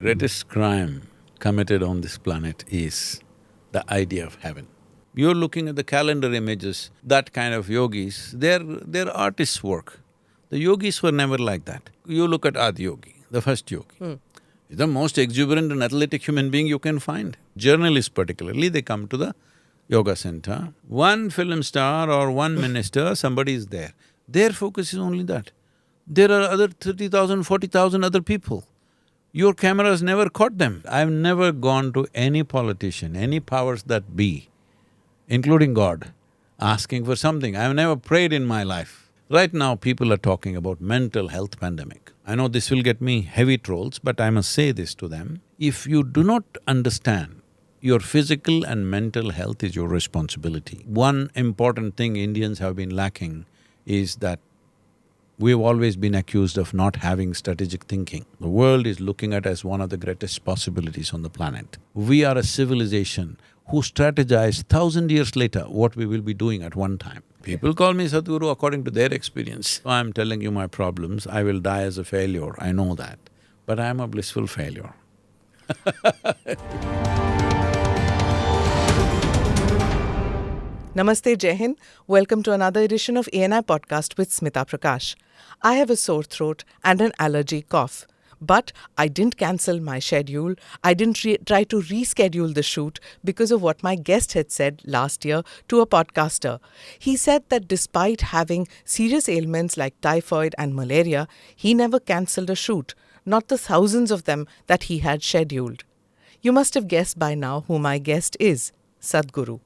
greatest crime committed on this planet is the idea of heaven. You're looking at the calendar images, that kind of yogis, they're artists' work. The yogis were never like that. You look at Adi Yogi, the first yogi. He's the most exuberant and athletic human being you can find. Journalists particularly, they come to the yoga center. One film star or one minister, somebody is there. Their focus is only that. There are other 30,000, 40,000 other people. Your camera has never caught them. I've never gone to any politician, any powers that be, including God, asking for something. I've never prayed in my life. Right now, people are talking about mental health pandemic. I know this will get me heavy trolls, but I must say this to them. If you do not understand your physical and mental health is your responsibility. One important thing Indians have been lacking is that we've always been accused of not having strategic thinking. The world is looking at as one of the greatest possibilities on the planet. We are a civilization who strategize 1,000 years later what we will be doing at one time. People call me Sadhguru according to their experience. I'm telling you my problems, I will die as a failure, I know that. But I'm a blissful failure. Namaste, Jai Hind. Welcome to another edition of ANI Podcast with Smita Prakash. I have a sore throat and an allergy cough. But I didn't cancel my schedule. I didn't try to reschedule the shoot because of what my guest had said last year to a podcaster. He said that despite having serious ailments like typhoid and malaria, he never cancelled a shoot, not the thousands of them that he had scheduled. You must have guessed by now who my guest is, Sadhguru.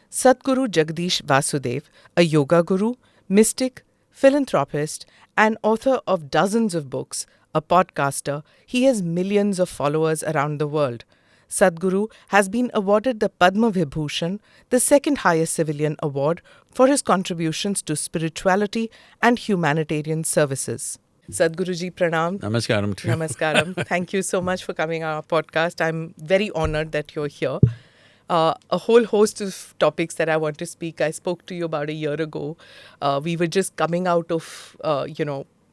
Sadhguru Jagadish Vasudev, a yoga guru, mystic, philanthropist, and author of dozens of books, a podcaster, he has millions of followers around the world. Sadhguru has been awarded the Padma Vibhushan, the second highest civilian award, for his contributions to spirituality and humanitarian services. Sadhguruji, pranam. Namaskaram to you. Namaskaram. Thank you so much for coming on our podcast. I'm very honored that you're here. A whole host of topics that I want to speak. I spoke to you about a year ago. We were just coming out of,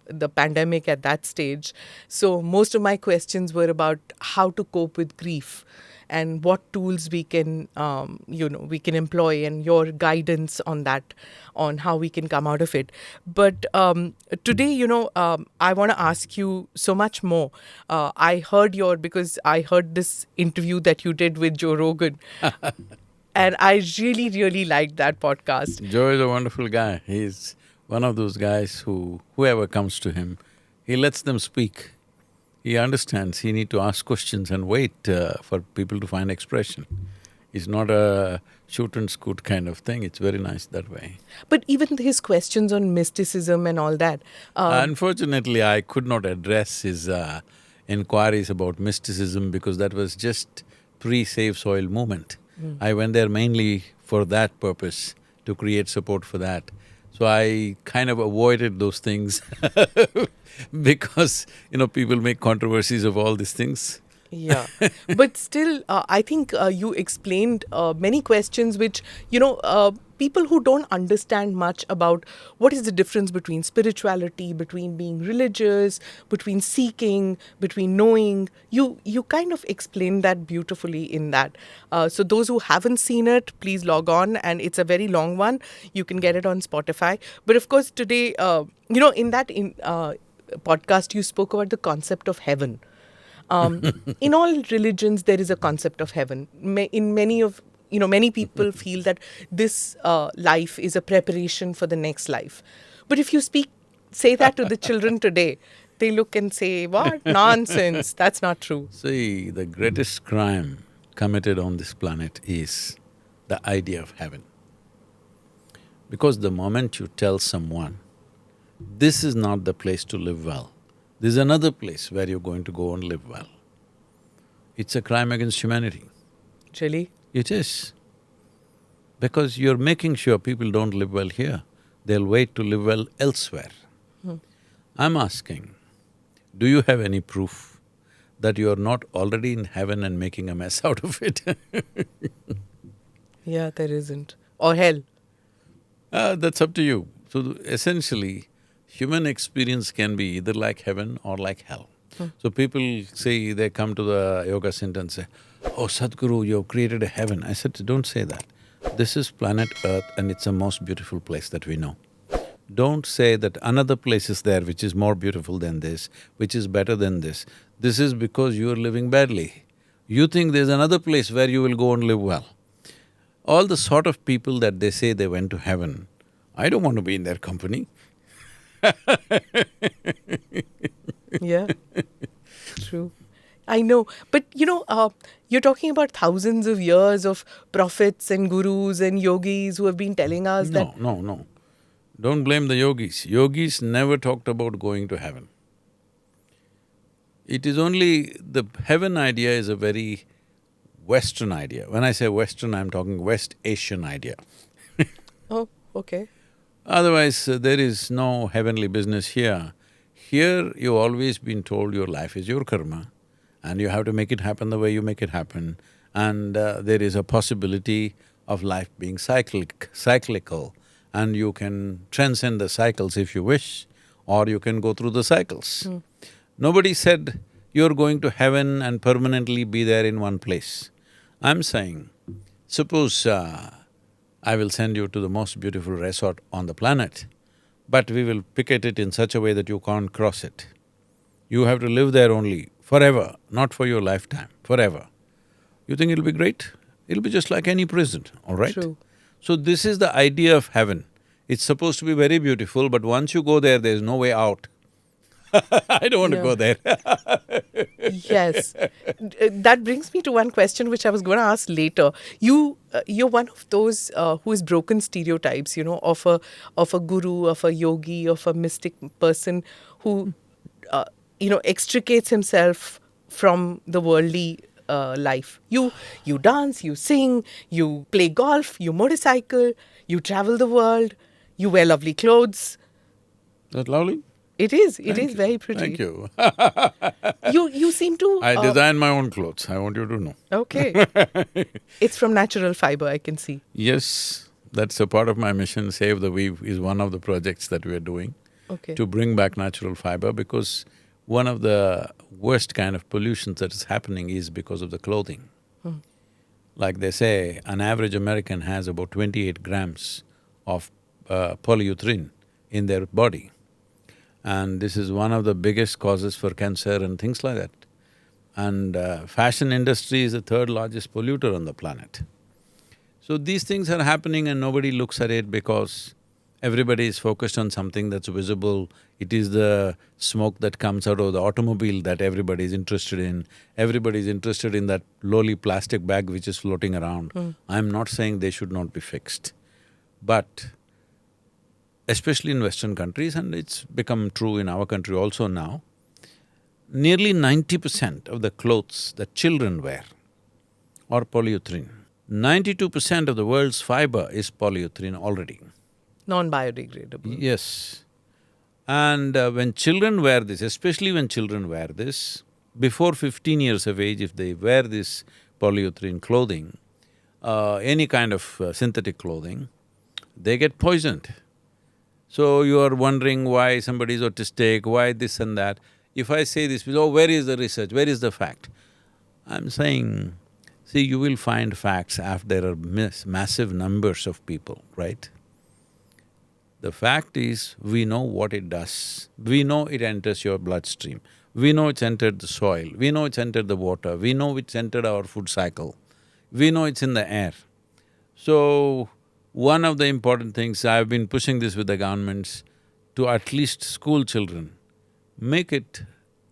the pandemic at that stage. So most of my questions were about how to cope with grief and what tools we can, we can employ, and your guidance on that, on how we can come out of it. But today, I want to ask you so much more. Because I heard this interview that you did with Joe Rogan. And I really, really liked that podcast. Joe is a wonderful guy. He's one of those guys who, whoever comes to him, he lets them speak. He understands, he need to ask questions and wait for people to find expression. It's not a shoot and scoot kind of thing, it's very nice that way. But even his questions on mysticism and all that… Unfortunately, I could not address his inquiries about mysticism because that was just pre-Save Soil movement. I went there mainly for that purpose, to create support for that. So I kind of avoided those things because, people make controversies of all these things. Yeah, but still, I think you explained many questions which, people who don't understand much about what is the difference between spirituality, between being religious, between seeking, between knowing. You kind of explained that beautifully in that. So those who haven't seen it, please log on, and it's a very long one. You can get it on Spotify. But of course, today, in that podcast, you spoke about the concept of heaven. In all religions, there is a concept of heaven. In many people feel that this life is a preparation for the next life. But if you say that to the children today, they look and say, what? Nonsense, that's not true. See, the greatest crime committed on this planet is the idea of heaven. Because the moment you tell someone, this is not the place to live well, this is another place where you're going to go and live well, it's a crime against humanity. Really? It is. Because you're making sure people don't live well here, they'll wait to live well elsewhere. I'm asking, do you have any proof that you're not already in heaven and making a mess out of it? Yeah, there isn't. Or hell. That's up to you. So essentially, human experience can be either like heaven or like hell. So people say, they come to the yoga center and say, "Oh, Sadhguru, you've created a heaven." I said, "Don't say that. This is planet Earth and it's the most beautiful place that we know. Don't say that another place is there which is more beautiful than this, which is better than this. This is because you are living badly. You think there's another place where you will go and live well." All the sort of people that they say they went to heaven, I don't want to be in their company. Yeah, true. I know, but you're talking about thousands of years of prophets and gurus and yogis who have been telling us that… No. Don't blame the yogis. Yogis never talked about going to heaven. It is only… the heaven idea is a very Western idea. When I say Western, I'm talking West Asian idea. Oh, okay. Otherwise, there is no heavenly business here. Here, you've always been told your life is your karma and you have to make it happen the way you make it happen, and there is a possibility of life being cyclical, and you can transcend the cycles if you wish, or you can go through the cycles. Nobody said you're going to heaven and permanently be there in one place. I'm saying, suppose I will send you to the most beautiful resort on the planet, but we will picket it in such a way that you can't cross it. You have to live there only forever, not for your lifetime, forever. You think it'll be great? It'll be just like any prison, all right? True. So this is the idea of heaven. It's supposed to be very beautiful, but once you go there, there's no way out. I don't want to go there. Yes. That brings me to one question which I was going to ask later. You're one of those who has broken stereotypes, of a guru, of a yogi, of a mystic person who, extricates himself from the worldly life. You dance, you sing, you play golf, you motorcycle, you travel the world, you wear lovely clothes. That's lovely. It is very pretty. Thank you. You seem to… I design my own clothes, I want you to know. Okay. It's from natural fiber, I can see. Yes, that's a part of my mission. Save the Weave is one of the projects that we are doing. Okay. To bring back natural fiber, because one of the worst kind of pollutions that is happening is because of the clothing. Like they say, an average American has about 28 grams of polyurethane in their body. And this is one of the biggest causes for cancer and things like that. And fashion industry is the third largest polluter on the planet. So these things are happening and nobody looks at it because everybody is focused on something that's visible. It is the smoke that comes out of the automobile that everybody is interested in. Everybody is interested in that lowly plastic bag which is floating around. I'm not saying they should not be fixed, but especially in Western countries, and it's become true in our country also now, nearly 90% of the clothes that children wear are polyurethane. 92% of the world's fiber is polyurethane already. Non-biodegradable. Yes. And when children wear this, especially when children wear this, before 15 years of age, if they wear this polyurethane clothing, any kind of synthetic clothing, they get poisoned. So you are wondering why somebody is autistic, why this and that. If I say this, oh, where is the research, where is the fact? I'm saying, see, you will find facts after there are massive numbers of people, right? The fact is, we know what it does. We know it enters your bloodstream. We know it's entered the soil. We know it's entered the water. We know it's entered our food cycle. We know it's in the air. So, one of the important things, I've been pushing this with the governments to at least school children, make it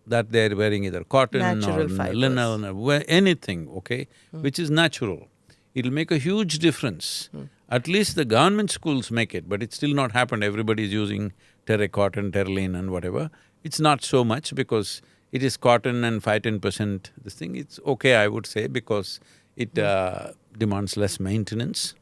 that they're wearing either cotton Natural or fibers. linen or anything, okay, which is natural. It'll make a huge difference. At least the government schools make it, but it's still not happened. Everybody's using terracotta and terraline and whatever. It's not so much because it is cotton and 5–10% this thing. It's okay, I would say, because it demands less maintenance.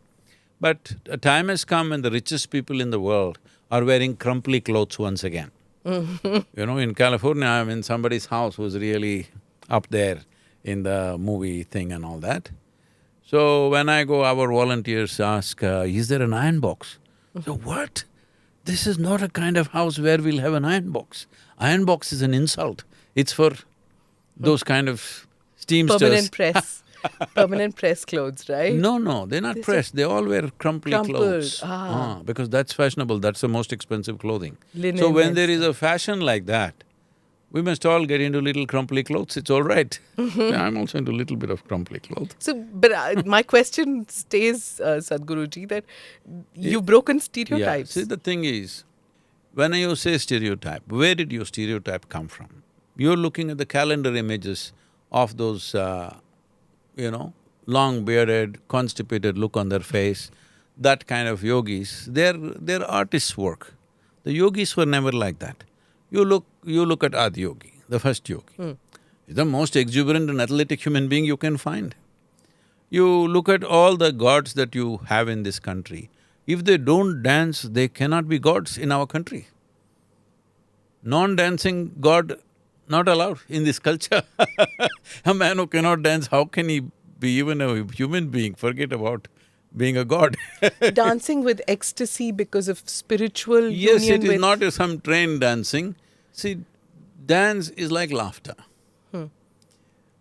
But a time has come when the richest people in the world are wearing crumply clothes once again. In California, I'm in somebody's house who's really up there in the movie thing and all that. So when I go, our volunteers ask, is there an iron box? So what? This is not a kind of house where we'll have an iron box. Iron box is an insult. It's for those kind of steamsters. Permanent press clothes, right? No, they're not pressed, they all wear crumply Crumpled, clothes. Because that's fashionable, that's the most expensive clothing. Linen So when and there is a fashion like that, we must all get into little crumply clothes, it's all right. I'm also into a little bit of crumply clothes. So, but my question stays, Sadhguruji, that you've broken Yeah, stereotypes. see the thing is, when you say stereotype, where did your stereotype come from? You're looking at the calendar images of those, long bearded, constipated look on their face, that kind of yogis, they're artists' work. The yogis were never like that. You look at Adi Yogi, the first yogi. He's the most exuberant and athletic human being you can find. You look at all the gods that you have in this country. If they don't dance, they cannot be gods in our country. Non-dancing god not allowed in this culture. A man who cannot dance, how can he be even a human being? Forget about being a god. Dancing with ecstasy because of spiritual Yes, union it is with… not some trained dancing. See, dance is like laughter.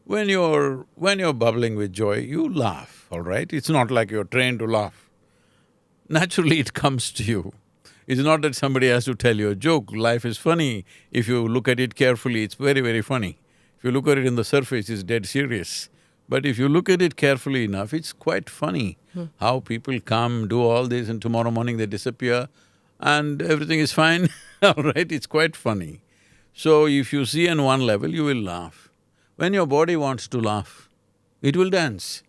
When you're bubbling with joy, you laugh, all right? It's not like you're trained to laugh. Naturally, it comes to you. It's not that somebody has to tell you a joke. Life is funny. If you look at it carefully, it's very, very funny. If you look at it in the surface, it's dead serious. But if you look at it carefully enough, it's quite funny how people come, do all this, and tomorrow morning they disappear and everything is fine, all right? It's quite funny. So if you see on one level, you will laugh. When your body wants to laugh, it will dance.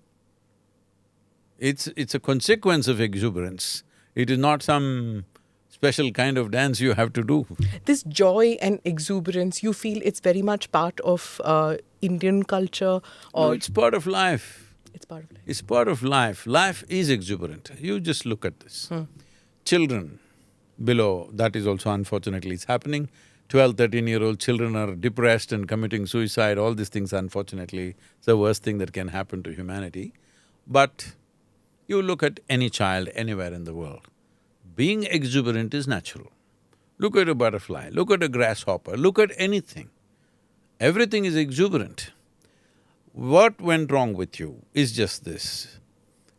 It's a consequence of exuberance. It is not some special kind of dance you have to do. This joy and exuberance, you feel it's very much part of Indian culture, or… No, it's part of life. It's part of life. It's part of life. Life is exuberant. You just look at this. Children below, that is also unfortunately it's happening. 12, 13-year-old children are depressed and committing suicide, all these things unfortunately, it's the worst thing that can happen to humanity. But you look at any child anywhere in the world, being exuberant is natural. Look at a butterfly, look at a grasshopper, look at anything. Everything is exuberant. What went wrong with you is just this.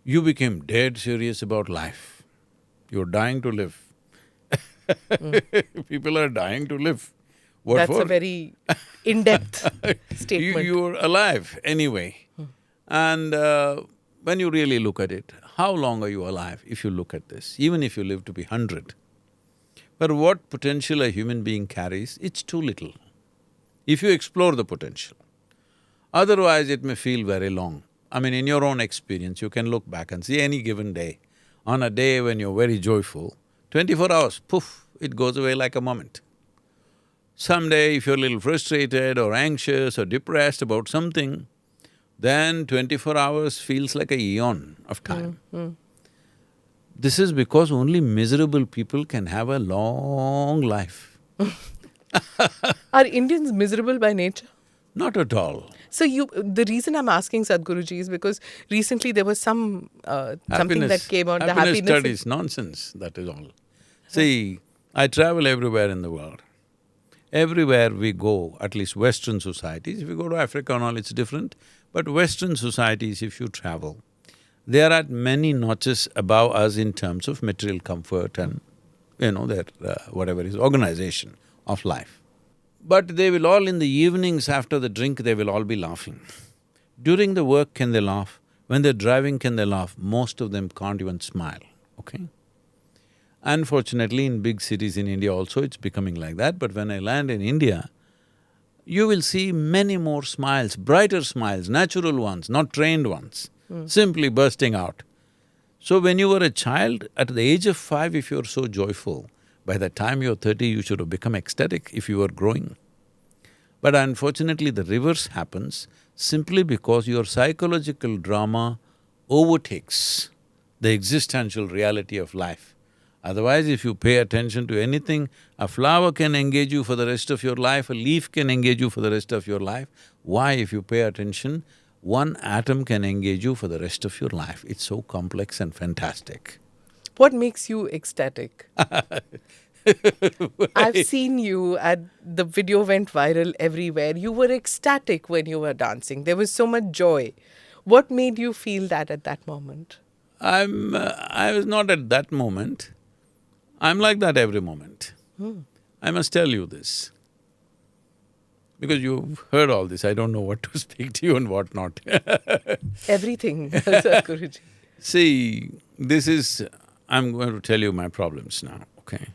You became dead serious about life. You're dying to live. People are dying to live. What That's for? a very in-depth statement. You're alive anyway. And when you really look at it, how long are you alive if you look at this? Even if you live to be 100. But what potential a human being carries, it's too little, if you explore the potential. Otherwise, it may feel very long. I mean, in your own experience, you can look back and see any given day. On a day when you're very joyful, 24 hours, poof, it goes away like a moment. Someday, if you're a little frustrated or anxious or depressed about something, then 24 hours feels like a eon of time. This is because only miserable people can have a long life. Are Indians miserable by nature? Not at all. So the reason I'm asking Sadhguruji is because recently there was something that came out, the Happiness happiness… studies, nonsense, that is all. See, I travel everywhere in the world. Everywhere we go, at least Western societies, if you go to Africa and all, it's different, but Western societies, if you travel, they are at many notches above us in terms of material comfort and, their whatever is organization of life. But they will all in the evenings after the drink, they will all be laughing. During the work, can they laugh? When they're driving, can they laugh? Most of them can't even smile, okay? Unfortunately, in big cities in India also, it's becoming like that, but when I land in India, you will see many more smiles, brighter smiles, natural ones, not trained ones, simply bursting out. So when you were a child, at the age of 5, if you're so joyful, by the time you're 30, you should have become ecstatic if you were growing. But unfortunately, the reverse happens simply because your psychological drama overtakes the existential reality of life. Otherwise, if you pay attention to anything, a flower can engage you for the rest of your life, a leaf can engage you for the rest of your life. Why, if you pay attention, one atom can engage you for the rest of your life. It's so complex and fantastic. What makes you ecstatic? I've seen you the video went viral everywhere. You were ecstatic when you were dancing. There was so much joy. What made you feel that at that moment? I was not at that moment. I'm like that every moment. I must tell you this. Because you've heard all this, I don't know what to speak to you and what not. Everything, Sadhguruji. See, I'm going to tell you my problems now, okay?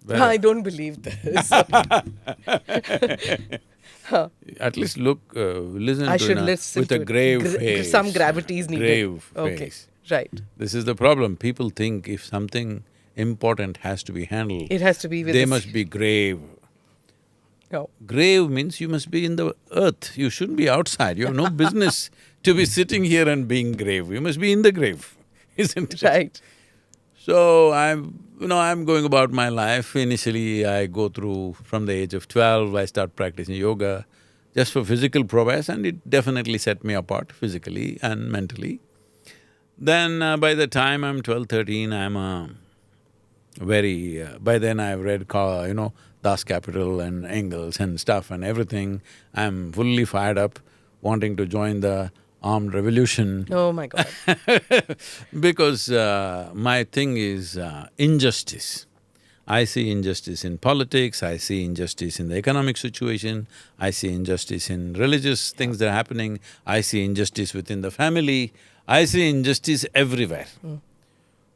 I don't believe this. At least listen I to should it listen with to a it. grave face. Some gravity is needed. Grave Okay, face. right. This is the problem. People think if something important has to be handled, It has to be with they this- must be grave. Oh. Grave means you must be in the earth, you shouldn't be outside. You have no business to be sitting here and being grave, you must be in the grave, isn't it? Right. So I'm going about my life. Initially, I go through, from the age of 12, I start practicing yoga just for physical prowess, and it definitely set me apart physically and mentally. Then by the time I'm 12, 13, I'm a by then I've read, Das Kapital and Engels and stuff and everything. I'm fully fired up, wanting to join the armed revolution. Oh my God. Because my thing is injustice. I see injustice in politics, I see injustice in the economic situation, I see injustice in religious things that are happening, I see injustice within the family, I see injustice everywhere.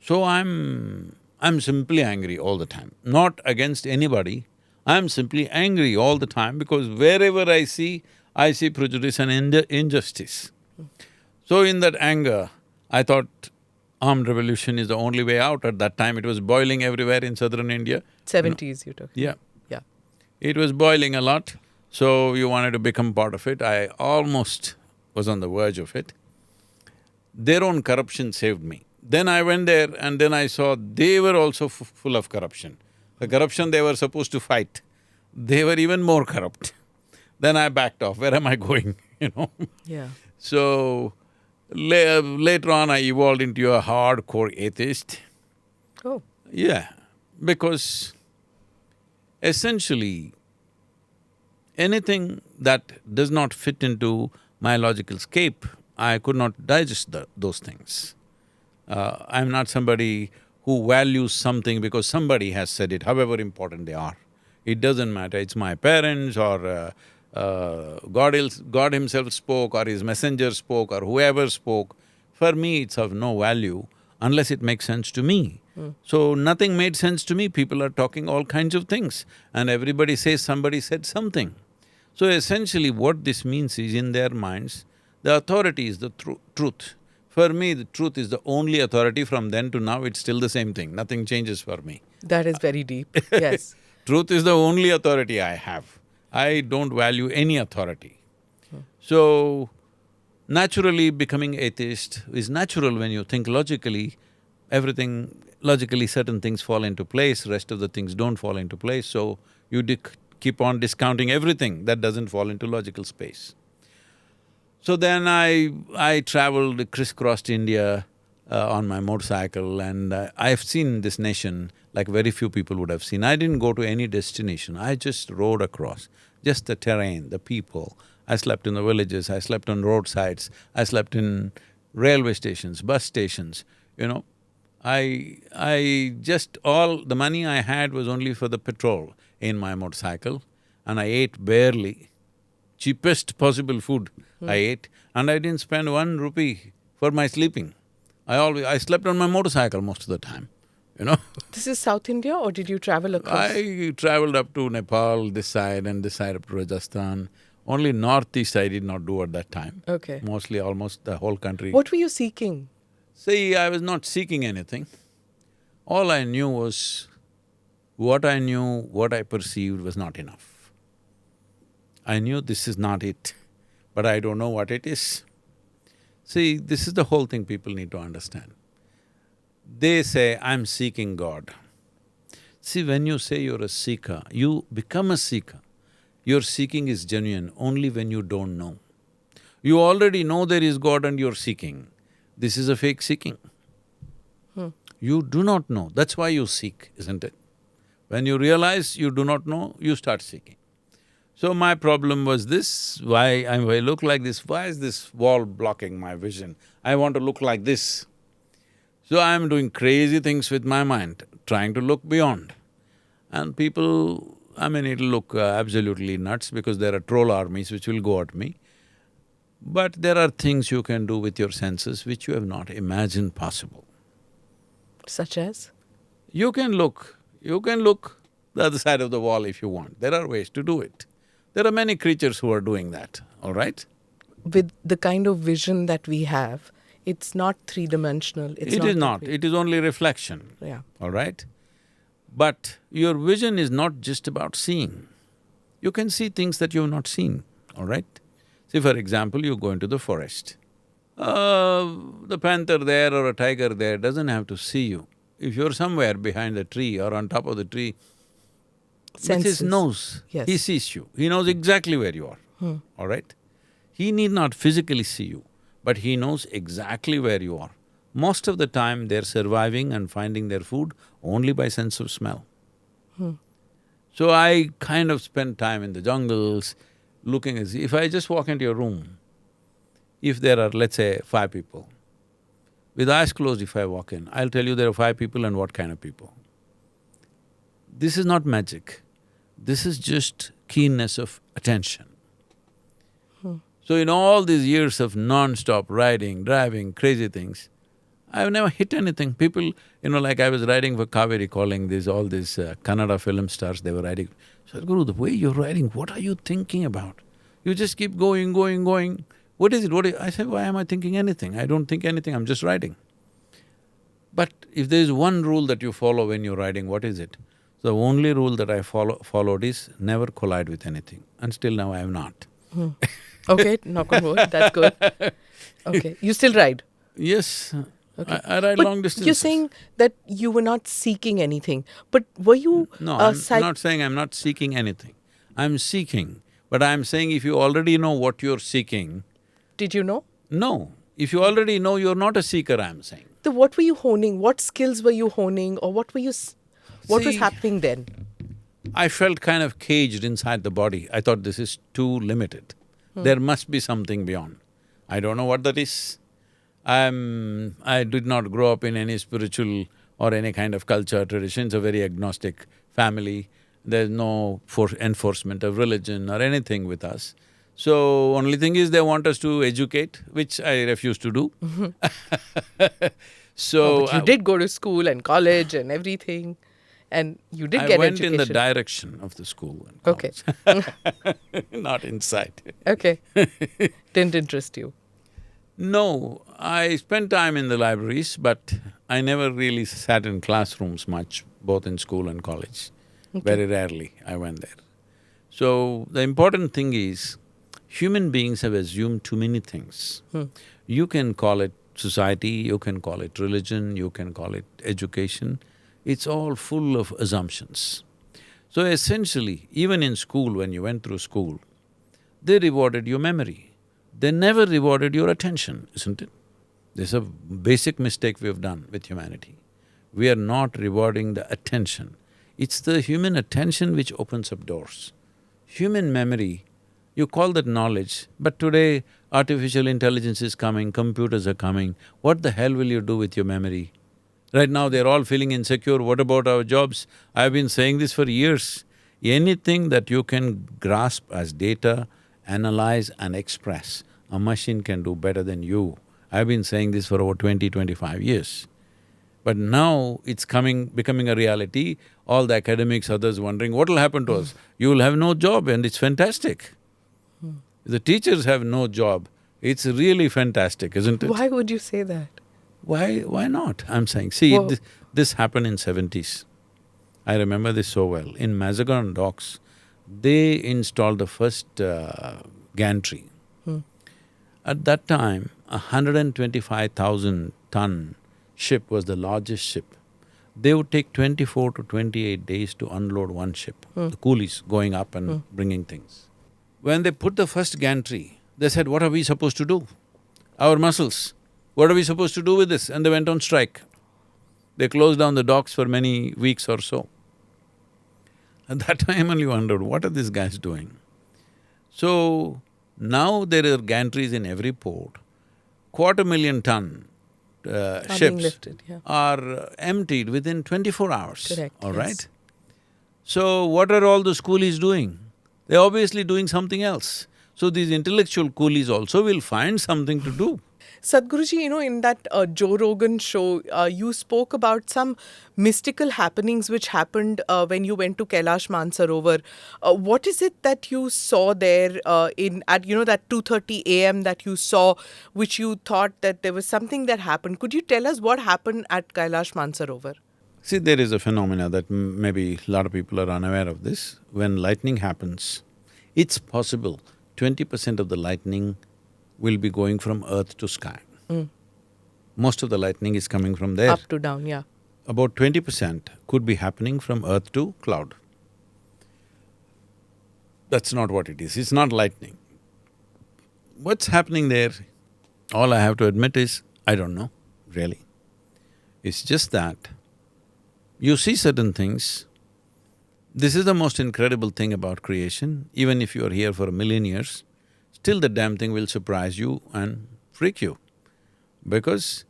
So I'm simply angry all the time, not against anybody. I'm simply angry all the time because wherever I see prejudice and injustice. So in that anger, I thought armed revolution is the only way out. At that time, it was boiling everywhere in southern India. 70s you took. Yeah. Yeah. It was boiling a lot, so you wanted to become part of it. I almost was on the verge of it. Their own corruption saved me. Then I went there and then I saw they were also full of corruption. The corruption they were supposed to fight, they were even more corrupt. Then I backed off, where am I going, Yeah. So, later on I evolved into a hardcore atheist. Oh. Yeah, because essentially, anything that does not fit into my logical scape, I could not digest those things. I'm not somebody who values something because somebody has said it, however important they are. It doesn't matter, it's my parents or God himself spoke or his messenger spoke or whoever spoke. For me, it's of no value unless it makes sense to me. So nothing made sense to me, people are talking all kinds of things and everybody says somebody said something. So essentially what this means is, in their minds, the authority is the truth. For me, the truth is the only authority. From then to now, it's still the same thing, nothing changes for me. That is very deep, yes. Truth is the only authority I have. I don't value any authority. So, naturally becoming atheist is natural when you think logically, logically certain things fall into place, rest of the things don't fall into place, so you keep on discounting everything that doesn't fall into logical space. So then I traveled, crisscrossed India on my motorcycle, and I've seen this nation like very few people would have seen. I didn't go to any destination, I just rode across, just the terrain, the people. I slept in the villages, I slept on roadsides, I slept in railway stations, bus stations, all the money I had was only for the petrol in my motorcycle, and I ate barely. Cheapest possible food I ate, and I didn't spend 1 rupee for my sleeping. I slept on my motorcycle most of the time, This is South India or did you travel across? I travelled up to Nepal, this side, and this side up to Rajasthan. Only northeast I did not do at that time. Okay. Mostly almost the whole country. What were you seeking? See, I was not seeking anything. All I knew was, what I perceived was not enough. I knew this is not it, but I don't know what it is. See, this is the whole thing people need to understand. They say, I'm seeking God. See, when you say you're a seeker, you become a seeker. Your seeking is genuine only when you don't know. You already know there is God and you're seeking. This is a fake seeking. You do not know, that's why you seek, isn't it? When you realize you do not know, you start seeking. So my problem was this, why I look like this, why is this wall blocking my vision? I want to look like this. So I'm doing crazy things with my mind, trying to look beyond. And people, it'll look absolutely nuts because there are troll armies which will go at me. But there are things you can do with your senses which you have not imagined possible. Such as? You can look the other side of the wall if you want. There are ways to do it. There are many creatures who are doing that, all right? With the kind of vision that we have, it's not three-dimensional, it's It is not, it is only reflection, Yeah. all right? But your vision is not just about seeing. You can see things that you have not seen, all right? See, for example, you go into the forest. The panther there or a tiger there doesn't have to see you. If you're somewhere behind the tree or on top of the tree, with his nose, Yes. he sees you. He knows exactly where you are, all right? He need not physically see you, but he knows exactly where you are. Most of the time, they're surviving and finding their food only by sense of smell. So I kind of spend time in the jungles, looking as… If I just walk into your room, if there are, let's say, 5 people, with eyes closed if I walk in, I'll tell you there are 5 people and what kind of people. This is not magic, this is just keenness of attention. So in all these years of non-stop riding, driving, crazy things, I've never hit anything. People, like I was riding for Kaveri, calling all these Kannada film stars, they were riding. Sadhguru, the way you're riding, what are you thinking about? You just keep going, going, going. What is it? I said, why am I thinking anything? I don't think anything, I'm just riding. But if there is one rule that you follow when you're riding, what is it? The only rule that I followed is never collide with anything, and still now I have not. Okay, knock on wood, that's good. Okay, you still ride? Yes, Okay. I ride But long distances. you're saying that you were not seeking anything, but were you… No, I'm not saying I'm not seeking anything. I'm seeking, but I'm saying if you already know what you're seeking… Did you know? No, if you already know, you're not a seeker, I'm saying. So what were you honing? What skills were you honing, or what were you… What was See, happening then? I felt kind of caged inside the body. I thought this is too limited. There must be something beyond. I don't know what that is. I did not grow up in any spiritual or any kind of culture, tradition. It's a very agnostic family. There's no enforcement of religion or anything with us. So, only thing is they want us to educate, which I refuse to do. So… But you did go to school and college and everything, and you did get I went education. in the direction of the school and Okay. college. Not inside. Okay. Didn't interest you. No, I spent time in the libraries, but I never really sat in classrooms much, both in school and college. Very rarely I went there. So, the important thing is, human beings have assumed too many things. You can call it society, you can call it religion, you can call it education. It's all full of assumptions. So essentially, even in school, when you went through school, they rewarded your memory. They never rewarded your attention, isn't it? This is a basic mistake we have done with humanity. We are not rewarding the attention. It's the human attention which opens up doors. Human memory, you call that knowledge, but today artificial intelligence is coming, computers are coming, what the hell will you do with your memory? Right now they're all feeling insecure, what about our jobs? I've been saying this for years. Anything that you can grasp as data, analyze and express, a machine can do better than you. I've been saying this for over 25 years. But now it's becoming a reality, all the academics, others wondering, what will happen to us? You will have no job and it's fantastic. The teachers have no job, it's really fantastic, isn't it? Why would you say that? Why not? I'm saying, see, Well, this happened in 70s. I remember this so well. In Mazagon docks, they installed the first gantry. At that time, 125,000-ton ship was the largest ship. They would take 24 to 28 days to unload one ship, the coolies going up and bringing things. When they put the first gantry, they said, what are we supposed to do? Our muscles, what are we supposed to do with this? And they went on strike. They closed down the docks for many weeks or so. At that time only wondered, what are these guys doing? So, now there are gantries in every port. 250,000 ton Are being ships lifted, yeah. are emptied within 24 hours, Correct, all yes. right? So, what are all those coolies doing? They're obviously doing something else. So, these intellectual coolies also will find something to do. Sadhguruji, in that Joe Rogan show, you spoke about some mystical happenings which happened when you went to Kailash Mansarovar. What is it that you saw there at that 2:30 a.m. that you saw, which you thought that there was something that happened? Could you tell us what happened at Kailash Mansarovar? See, there is a phenomena that maybe a lot of people are unaware of this. When lightning happens, it's possible 20% of the lightning will be going from earth to sky. Most of the lightning is coming from there. Up to down, yeah. About 20% could be happening from earth to cloud. That's not what it is, it's not lightning. What's happening there, all I have to admit is, I don't know, really. It's just that you see certain things. This is the most incredible thing about creation. Even if you are here for 1,000,000 years, still the damn thing will surprise you and freak you. Because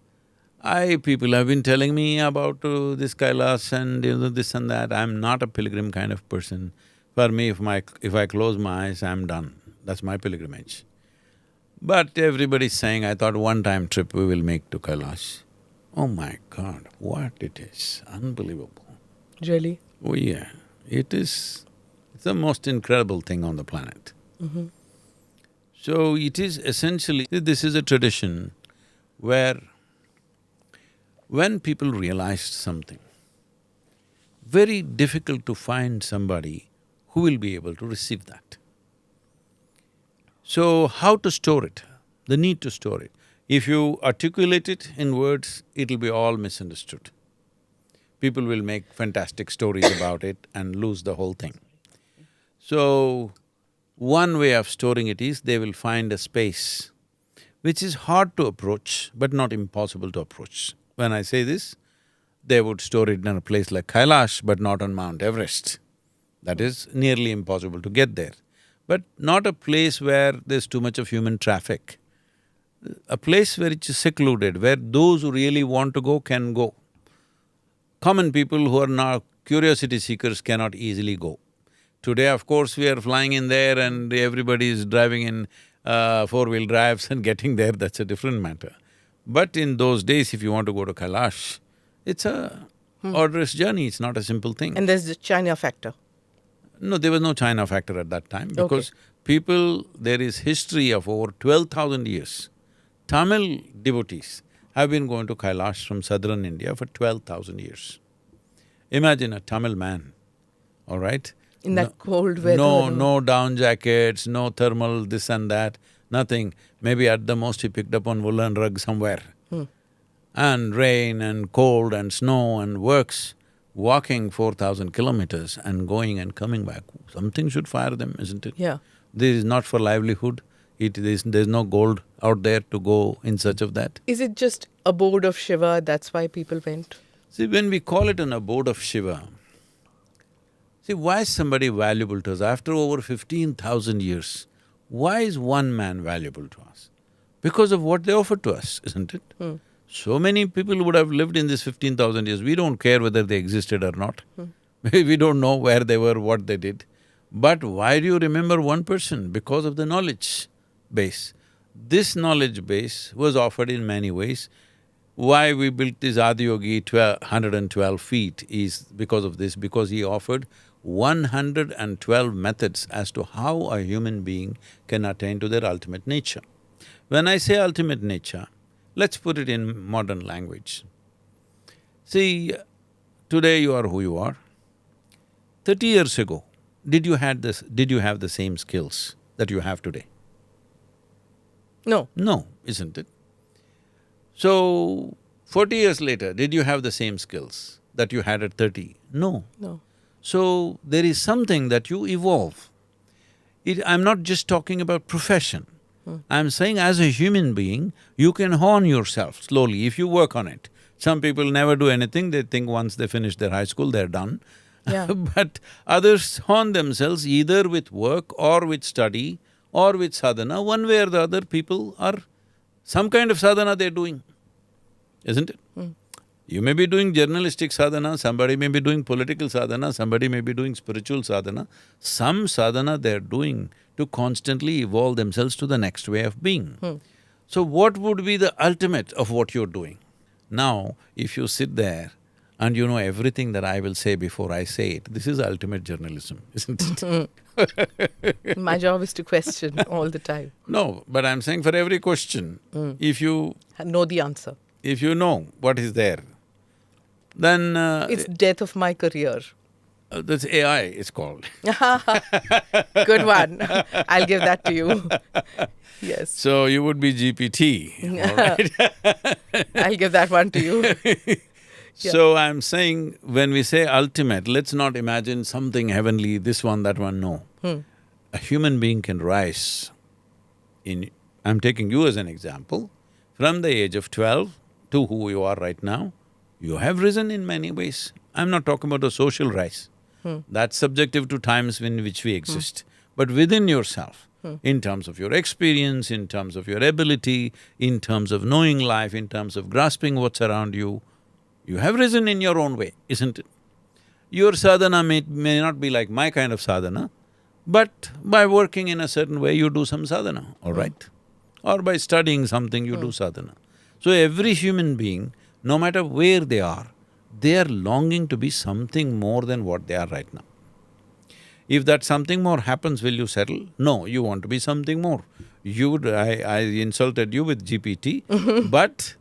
people have been telling me about this Kailash and this and that. I'm not a pilgrim kind of person. For me, if I close my eyes, I'm done. That's my pilgrimage. But everybody's saying, I thought one-time trip we will make to Kailash. Oh my God, what it is, unbelievable. Really? Oh yeah, it's the most incredible thing on the planet. So it is essentially… this is a tradition where when people realized something, very difficult to find somebody who will be able to receive that. So how to store it? The need to store it. If you articulate it in words, it'll be all misunderstood. People will make fantastic stories about it and lose the whole thing. So, one way of storing it is they will find a space which is hard to approach but not impossible to approach. When I say this, they would store it in a place like Kailash but not on Mount Everest. That is nearly impossible to get there. But not a place where there's too much of human traffic. A place where it's secluded, where those who really want to go can go. Common people who are not curiosity seekers cannot easily go. Today, of course, we are flying in there and everybody is driving in four-wheel drives and getting there, that's a different matter. But in those days, if you want to go to Kailash, it's a arduous journey, it's not a simple thing. And there's the China factor. No, there was no China factor at that time because there is history of over 12,000 years. Tamil devotees have been going to Kailash from southern India for 12,000 years. Imagine a Tamil man, all right? In that cold weather. No down jackets, no thermal this and that, nothing. Maybe at the most he picked up one woolen rug somewhere. And rain and cold and snow and works, walking 4,000 kilometers and going and coming back. Something should fire them, isn't it? Yeah. This is not for livelihood. There's no gold out there to go in search of that. Is it just abode of Shiva, that's why people went? See, when we call it an abode of Shiva, see, why is somebody valuable to us? After over 15,000 years, why is one man valuable to us? Because of what they offered to us, isn't it? So many people would have lived in this 15,000 years, we don't care whether they existed or not. We don't know where they were, what they did. But why do you remember one person? Because of the knowledge base. This knowledge base was offered in many ways. Why we built this Adiyogi 112 feet is because of this, because he offered 112 methods as to how a human being can attain to their ultimate nature. When I say ultimate nature, let's put it in modern language. See, today you are who you are. 30 years ago, did you have the same skills that you have today? No. No, isn't it? So, 40 years later, did you have the same skills that you had at 30? No. No. So, there is something that you evolve. I'm not just talking about profession. I'm saying as a human being, you can hone yourself slowly if you work on it. Some people never do anything, they think once they finish their high school, they're done. Yeah. But others haunt themselves either with work or with study or with sadhana. One way or the other, people are… some kind of sadhana they're doing, isn't it? You may be doing journalistic sadhana, somebody may be doing political sadhana, somebody may be doing spiritual sadhana. Some sadhana they're doing to constantly evolve themselves to the next way of being. So what would be the ultimate of what you're doing? Now, if you sit there and you know everything that I will say before I say it, this is ultimate journalism, isn't it? My job is to question all the time. No, but I'm saying for every question, if you… Know the answer. if you know what is there, then It's death of my career. that's AI, it's called. Good one. I'll give that to you. Yes. So you would be GPT, all right? I'll give that one to you. So I'm saying, when we say ultimate, let's not imagine something heavenly, this one, that one, no. A human being can rise in… I'm taking you as an example, from the age of 12 to who you are right now, you have risen in many ways. I'm not talking about a social rise. That's subjective to times in which we exist. But within yourself, in terms of your experience, in terms of your ability, in terms of knowing life, in terms of grasping what's around you, you have risen in your own way, isn't it? Your sadhana may not be like my kind of sadhana, but by working in a certain way, you do some sadhana, all right? Or by studying something, you do sadhana. So every human being, no matter where they are longing to be something more than what they are right now. If that something more happens, will you settle? No, you want to be something more. I insulted you with GPT, but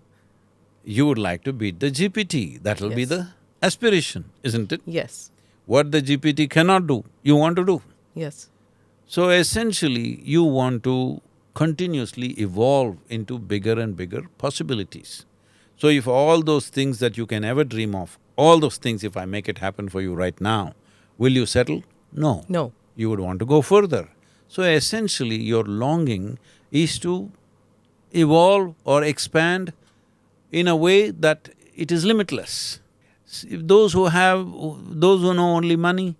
you would like to beat the GPT. That'll be the aspiration, isn't it? Yes. What the GPT cannot do, you want to do. Yes. So essentially, you want to continuously evolve into bigger and bigger possibilities. So if all those things that you can ever dream of, all those things, if I make it happen for you right now, will you settle? No. No. You would want to go further. So essentially, your longing is to evolve or expand in a way that it is limitless. If those who know only money,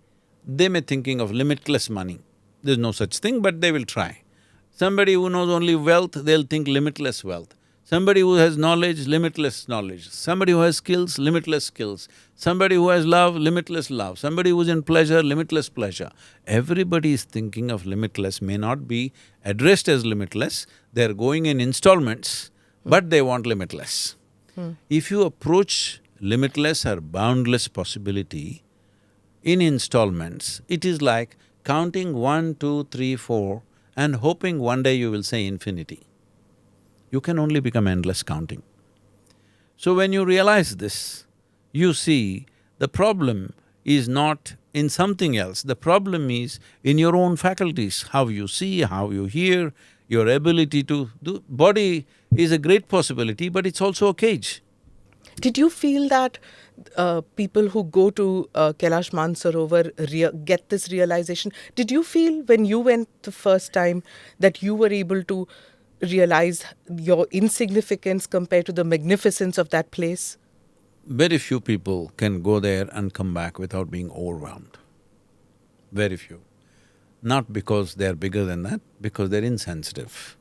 they may thinking of limitless money. There's no such thing, but they will try. Somebody who knows only wealth, they'll think limitless wealth. Somebody who has knowledge, limitless knowledge. Somebody who has skills, limitless skills. Somebody who has love, limitless love. Somebody who's in pleasure, limitless pleasure. Everybody is thinking of limitless, may not be addressed as limitless, they're going in installments, but they want limitless. If you approach limitless or boundless possibility in installments, it is like counting 1, 2, 3, 4 and hoping one day you will say infinity. You can only become endless counting. So when you realize this, you see the problem is not in something else, the problem is in your own faculties, how you see, how you hear, your ability to do… Body is a great possibility, but it's also a cage. Did you feel that people who go to Kailash Mansarovar get this realization? Did you feel when you went the first time that you were able to realize your insignificance compared to the magnificence of that place? Very few people can go there and come back without being overwhelmed. Very few. Not because they're bigger than that, because they're insensitive.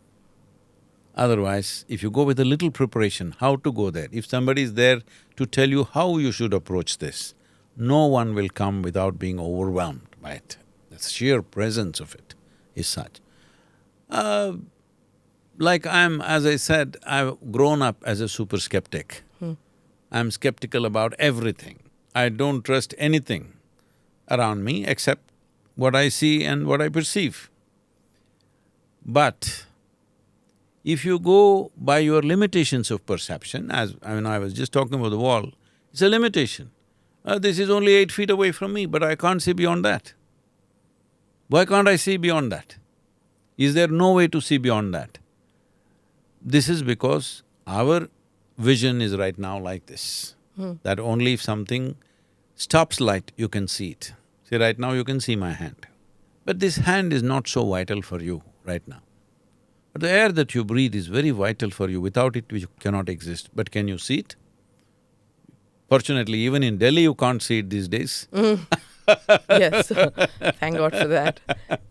Otherwise, if you go with a little preparation, how to go there, if somebody is there to tell you how you should approach this, no one will come without being overwhelmed by it. The sheer presence of it is such. As I said, I've grown up as a super skeptic. I'm skeptical about everything. I don't trust anything around me except what I see and what I perceive. But if you go by your limitations of perception, I was just talking about the wall, it's a limitation. This is only 8 feet away from me, but I can't see beyond that. Why can't I see beyond that? Is there no way to see beyond that? This is because our vision is right now like this, that only if something stops light, you can see it. See, right now you can see my hand. But this hand is not so vital for you right now. But the air that you breathe is very vital for you. Without it, you cannot exist. But can you see it? Fortunately, even in Delhi, you can't see it these days. Yes. Thank God for that.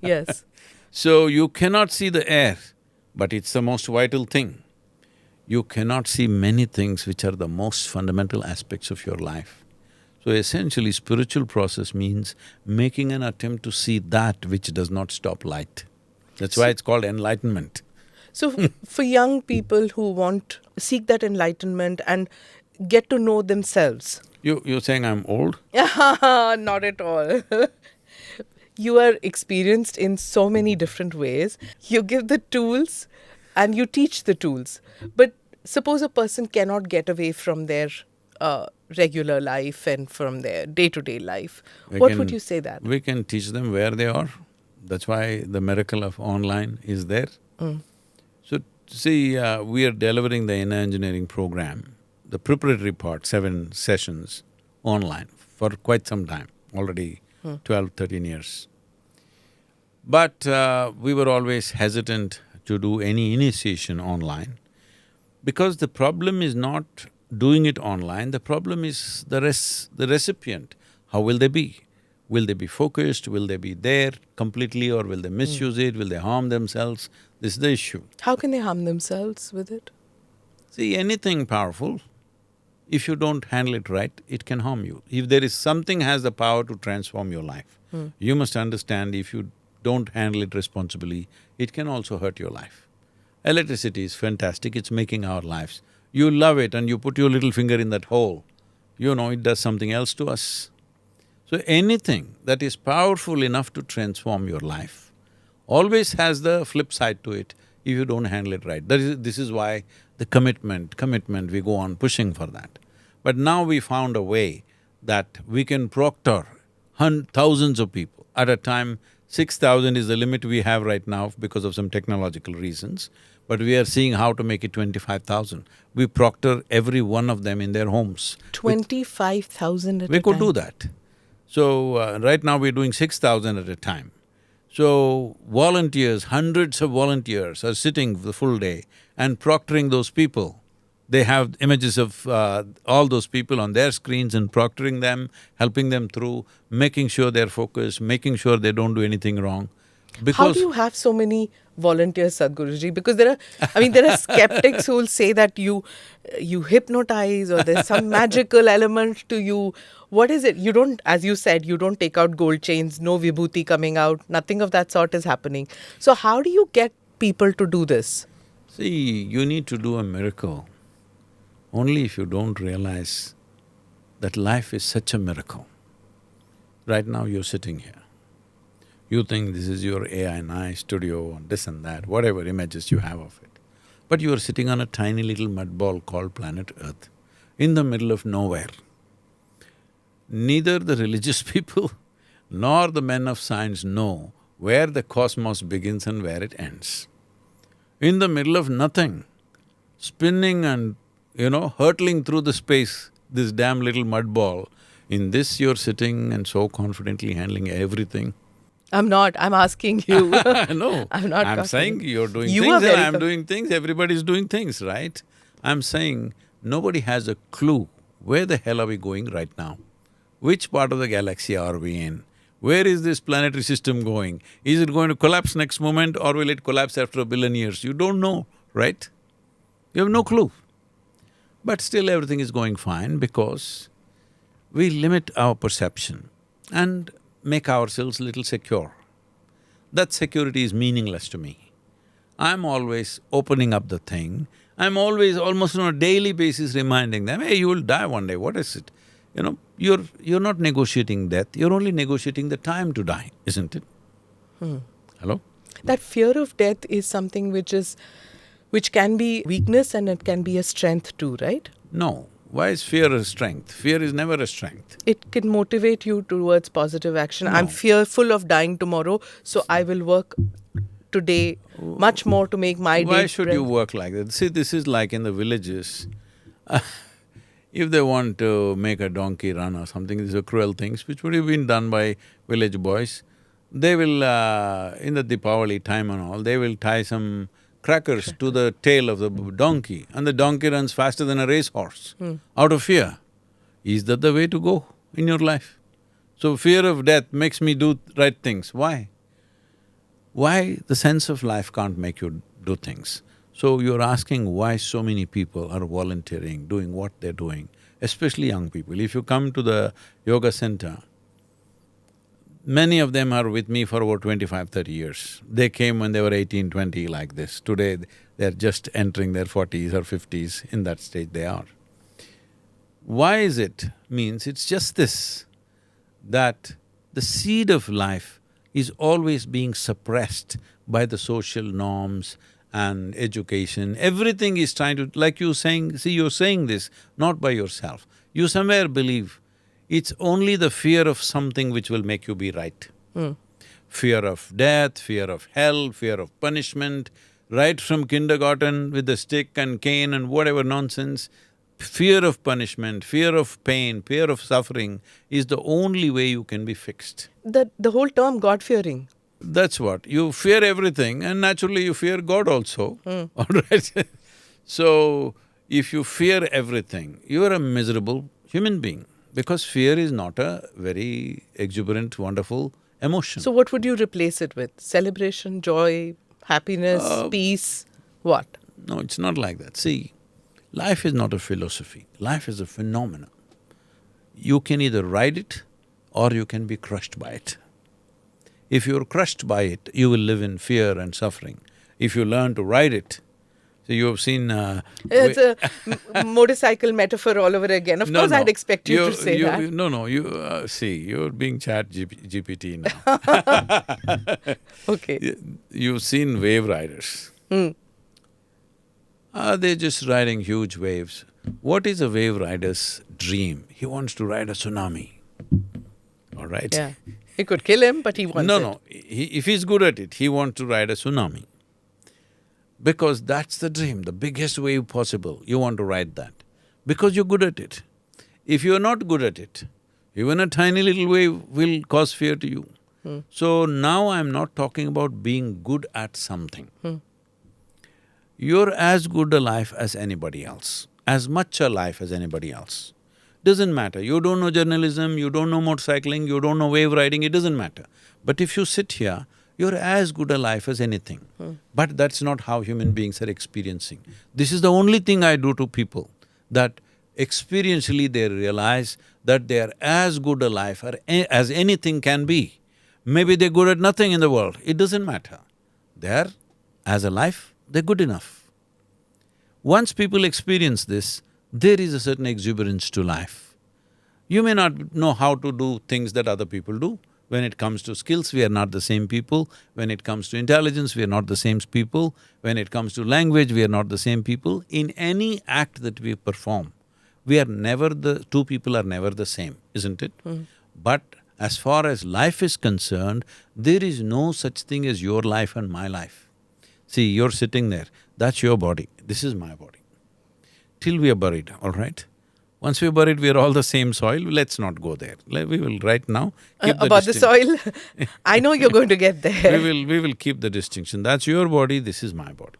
Yes. So you cannot see the air, but it's the most vital thing. You cannot see many things which are the most fundamental aspects of your life. So essentially, spiritual process means making an attempt to see that which does not stop light. That's why it's called enlightenment. So, for young people who want seek that enlightenment and get to know themselves. You're saying I'm old? Not at all. You are experienced in so many different ways. You give the tools and you teach the tools. But suppose a person cannot get away from their regular life and from their day-to-day life. What would you say that? We can teach them where they are. That's why the miracle of online is there. So, see, we are delivering the inner engineering program, the preparatory part, 7 sessions online for quite some time, already 12, 13 years. But we were always hesitant to do any initiation online because the problem is not doing it online, the problem is the recipient. How will they be? Will they be focused? Will they be there completely, or will they misuse it? Will they harm themselves? This is the issue. How can they harm themselves with it? See, anything powerful, if you don't handle it right, it can harm you. If there is something has the power to transform your life, you must understand if you don't handle it responsibly, it can also hurt your life. Electricity is fantastic, it's making our lives. You love it and you put your little finger in that hole, you know it does something else to us. So anything that is powerful enough to transform your life always has the flip side to it if you don't handle it right. This is why the commitment, we go on pushing for that. But now we found a way that we can proctor thousands of people. At a time, 6,000 is the limit we have right now because of some technological reasons, but we are seeing how to make it 25,000. We proctor every one of them in their homes. 25,000 at a time? We could do that. So, right now we're doing 6,000 at a time. So, volunteers, hundreds of volunteers are sitting the full day and proctoring those people. They have images of all those people on their screens and proctoring them, helping them through, making sure they're focused, making sure they don't do anything wrong. Because how do you have so many volunteers, Sadhguruji? Because there are skeptics who will say that you hypnotize or there's some magical element to you. What is it? You don't, as you said, you don't take out gold chains, no vibhuti coming out, nothing of that sort is happening. So how do you get people to do this? See, you need to do a miracle only if you don't realize that life is such a miracle. Right now you're sitting here. You think this is your AI studio and this and that, whatever images you have of it. But you are sitting on a tiny little mud ball called planet Earth, in the middle of nowhere. Neither the religious people nor the men of science know where the cosmos begins and where it ends. In the middle of nothing, spinning and, hurtling through the space, this damn little mud ball, in this you're sitting and so confidently handling everything. I'm not, I'm asking you. No, I'm not. I'm saying you're doing you things and I'm doing things, everybody's doing things, right? I'm saying nobody has a clue where the hell are we going right now? Which part of the galaxy are we in? Where is this planetary system going? Is it going to collapse next moment or will it collapse after 1 billion years? You don't know, right? You have no clue. But still everything is going fine because we limit our perception and make ourselves a little secure. That security is meaningless to me. I'm always opening up the thing, I'm always, almost on a daily basis reminding them, hey, you will die one day, what is it? You're not negotiating death, you're only negotiating the time to die, isn't it? Hello? That fear of death is something which can be weakness and it can be a strength too, right? No. Why is fear a strength? Fear is never a strength. It can motivate you towards positive action. No. I'm fearful of dying tomorrow, so I will work today much more to make my day. Why should you work like that? See, this is like in the villages. If they want to make a donkey run or something, these are cruel things which would have been done by village boys. They will, in the Deepavali time and all, they will tie some crackers to the tail of the donkey and the donkey runs faster than a racehorse out of fear. Is that the way to go in your life? So fear of death makes me do right things. Why? Why the sense of life can't make you do things? So you're asking why so many people are volunteering, doing what they're doing, especially young people. If you come to the yoga center, many of them are with me for over 25, 30 years. They came when they were 18, 20 like this. Today, they're just entering their 40s or 50s, in that stage they are. Why is it? Means it's just this, that the seed of life is always being suppressed by the social norms and education. Everything is trying to… like you saying… see, you're saying this not by yourself. You somewhere believe it's only the fear of something which will make you be right. Fear of death, fear of hell, fear of punishment, right from kindergarten with the stick and cane and whatever nonsense. Fear of punishment, fear of pain, fear of suffering is the only way you can be fixed. The whole term God-fearing. That's what, you fear everything and naturally you fear God also, all right? So, if you fear everything, you are a miserable human being because fear is not a very exuberant, wonderful emotion. So what would you replace it with? Celebration, joy, happiness, peace, what? No, it's not like that. See, life is not a philosophy, life is a phenomenon. You can either ride it or you can be crushed by it. If you're crushed by it, you will live in fear and suffering. If you learn to ride it, so you have seen… It's a motorcycle metaphor all over again. Of course, I'd expect you to say that. No, see, you're being GPT now. Okay. You've seen wave riders. They're just riding huge waves. What is a wave rider's dream? He wants to ride a tsunami, all right? Yeah. It could kill him, but he wants it. No, if he's good at it, he wants to ride a tsunami. Because that's the dream, the biggest wave possible, you want to ride that. Because you're good at it. If you're not good at it, even a tiny little wave will cause fear to you. So now I'm not talking about being good at something. You're as good a life as anybody else, as much a life as anybody else. Doesn't matter, you don't know journalism, you don't know motorcycling, you don't know wave riding, it doesn't matter. But if you sit here, you're as good a life as anything. But that's not how human beings are experiencing. This is the only thing I do to people, that experientially they realize that they are as good a life as anything can be. Maybe they're good at nothing in the world, it doesn't matter. They're… as a life, they're good enough. Once people experience this, there is a certain exuberance to life. You may not know how to do things that other people do. When it comes to skills, we are not the same people. When it comes to intelligence, we are not the same people. When it comes to language, we are not the same people. In any act that we perform, we are never two people are never the same, isn't it? But as far as life is concerned, there is no such thing as your life and my life. See, you're sitting there, that's your body, this is my body. Till we are buried, all right? Once we're buried, we're all the same soil, let's not go there. We will right now keep about the soil? I know you're going to get there. We will keep the distinction. That's your body, this is my body.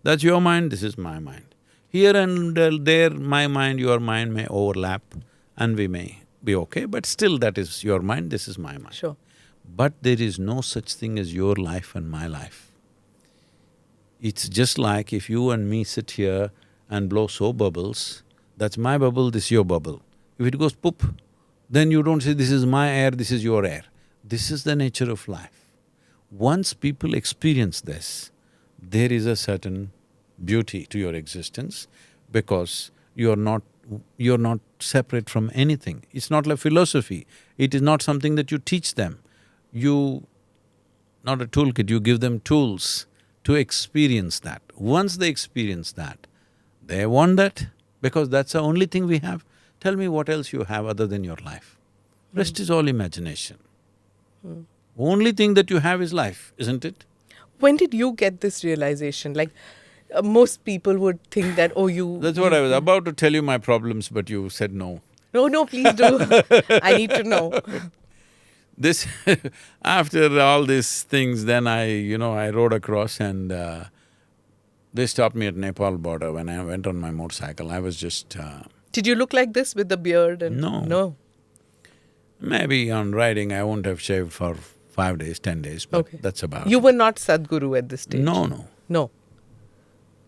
That's your mind, this is my mind. Here and there, my mind, your mind may overlap and we may be okay, but still that is your mind, this is my mind. Sure. But there is no such thing as your life and my life. It's just like if you and me sit here and blow soap bubbles, that's my bubble, this is your bubble. If it goes poop, then you don't say, this is my air, this is your air. This is the nature of life. Once people experience this, there is a certain beauty to your existence because you're not separate from anything. It's not like philosophy, it is not something that you teach them. Not a toolkit, you give them tools to experience that. Once they experience that, they want that because that's the only thing we have. Tell me what else you have other than your life. Rest is all imagination. Only thing that you have is life, isn't it? When did you get this realization? Like, most people would think that, oh, you… That's what I was about to tell you my problems, but you said no. No, please do. I need to know. This… after all these things, then I rode across and they stopped me at Nepal border when I went on my motorcycle. I was just… Did you look like this with the beard and… No. No. Maybe on riding I won't have shaved for 5 days, 10 days, but Okay. that's about You it. were not Sadhguru at this stage? No. No.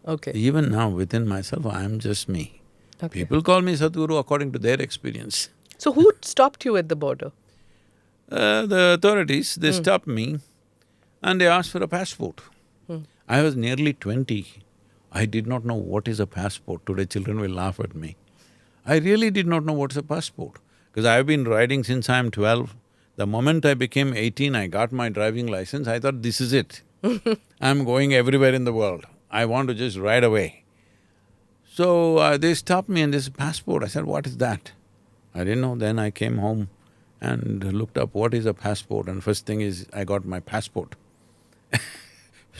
Okay. Even now, within myself, I am just me. Okay. People call me Sadhguru according to their experience. So who stopped you at the border? The authorities, they stopped me and they asked for a passport. I was nearly 20. I did not know what is a passport. Today children will laugh at me. I really did not know what is a passport, because I have been riding since I'm 12. The moment I became 18, I got my driving license, I thought this is it. I'm going everywhere in the world. I want to just ride away. So they stopped me and this passport. I said, what is that? I didn't know. Then I came home and looked up what is a passport, and first thing is I got my passport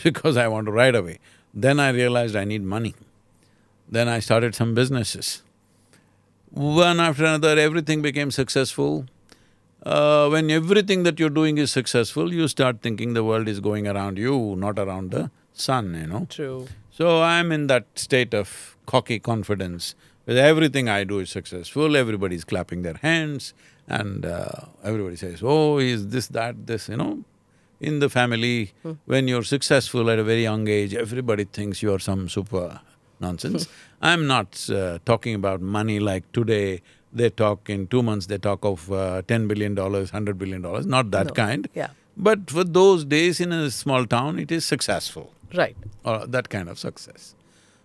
because I want to ride away. Then I realized I need money. Then I started some businesses. One after another, everything became successful. When everything that you're doing is successful, you start thinking the world is going around you, not around the sun. True. So I'm in that state of cocky confidence, where everything I do is successful, everybody's clapping their hands and everybody says, oh, is this, that, this. In the family, when you're successful at a very young age, everybody thinks you're some super nonsense. I'm not talking about money like today, they talk in 2 months, they talk of $10 billion, $100 billion, not that No. kind. Yeah. But for those days in a small town, it is successful, Right. or that kind of success.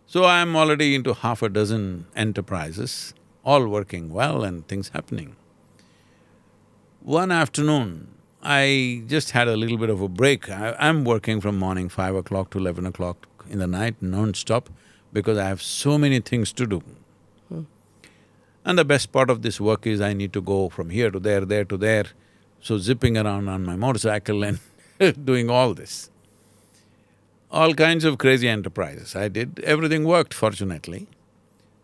So I'm already into half a dozen enterprises, all working well and things happening. One afternoon, I just had a little bit of a break. I'm working from morning 5 o'clock to 11 o'clock in the night, non-stop, because I have so many things to do. And the best part of this work is I need to go from here to there to there, so zipping around on my motorcycle and doing all this. All kinds of crazy enterprises I did, everything worked fortunately.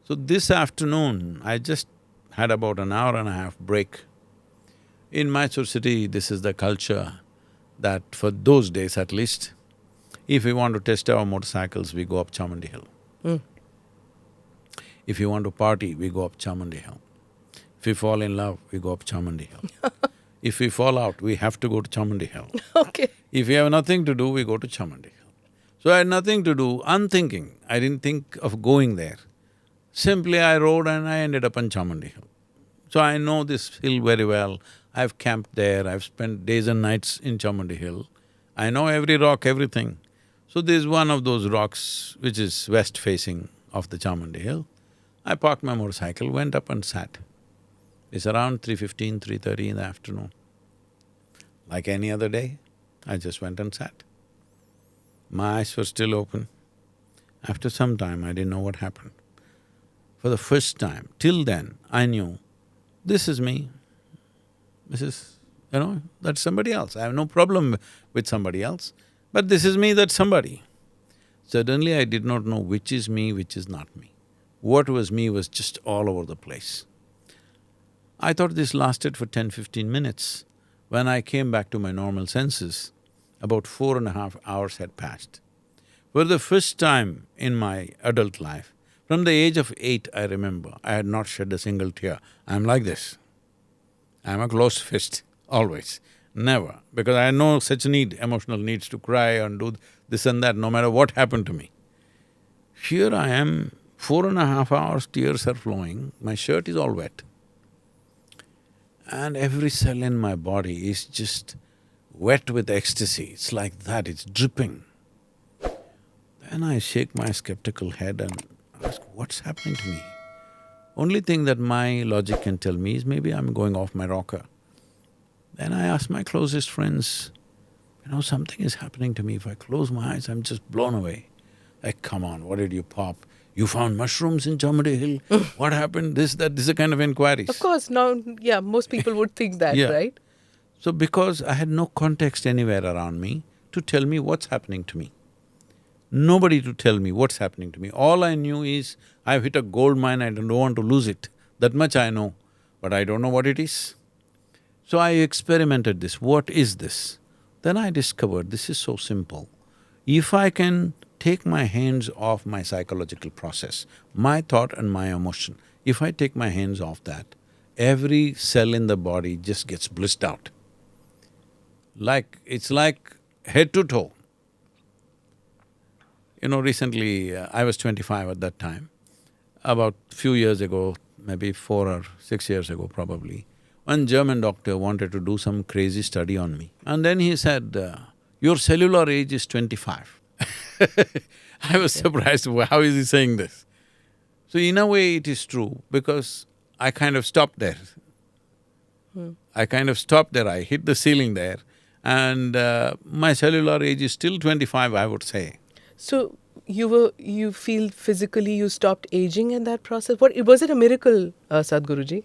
So this afternoon, I just had about an hour and a half break. In Mysore city, this is the culture that for those days at least, if we want to test our motorcycles, we go up Chamundi Hill. If you want to party, we go up Chamundi Hill. If we fall in love, we go up Chamundi Hill. If we fall out, we have to go to Chamundi Hill. Okay. If we have nothing to do, we go to Chamundi Hill. So I had nothing to do, unthinking, I didn't think of going there. Simply I rode and I ended up on Chamundi Hill. So I know this hill very well, I've camped there, I've spent days and nights in Chamundi Hill. I know every rock, everything. So there's one of those rocks which is west-facing of the Chamundi Hill. I parked my motorcycle, went up and sat. It's around 3:15, 3:30 in the afternoon. Like any other day, I just went and sat. My eyes were still open. After some time, I didn't know what happened. For the first time, till then, I knew, this is me, this is, that's somebody else. I have no problem with somebody else, but this is me, that's somebody. Suddenly, I did not know which is me, which is not me. What was me was just all over the place. I thought this lasted for 10-15 minutes. When I came back to my normal senses, about 4.5 hours had passed. For the first time in my adult life, from the age of 8, I remember, I had not shed a single tear. I'm like this. I'm a closed fist, always, never, because I had no such need, emotional needs to cry and do this and that, no matter what happened to me. Here I am, 4.5 hours, tears are flowing, my shirt is all wet. And every cell in my body is just wet with ecstasy, it's like that, it's dripping. Then I shake my skeptical head and ask, what's happening to me? Only thing that my logic can tell me is maybe I'm going off my rocker. Then I ask my closest friends, something is happening to me, if I close my eyes, I'm just blown away. Like, come on, what did you pop? You found mushrooms in Chamundi Hill? What happened? This, that, this is a kind of inquiries. Of course, now, yeah, most people would think that, Yeah. right? So because I had no context anywhere around me to tell me what's happening to me. Nobody to tell me what's happening to me. All I knew is, I've hit a gold mine, I don't want to lose it. That much I know, but I don't know what it is. So I experimented this, what is this? Then I discovered this is so simple. If I can take my hands off my psychological process, my thought and my emotion, if I take my hands off that, every cell in the body just gets blissed out. It's like head to toe. Recently, I was 25 at that time. About few years ago, maybe 4 or 6 years ago probably, one German doctor wanted to do some crazy study on me. And then he said, your cellular age is 25. I was surprised, how is he saying this? So in a way it is true, because I kind of stopped there. I hit the ceiling there, and my cellular age is still 25, I would say. So you feel physically you stopped aging in that process? Was it a miracle, Sadhguruji?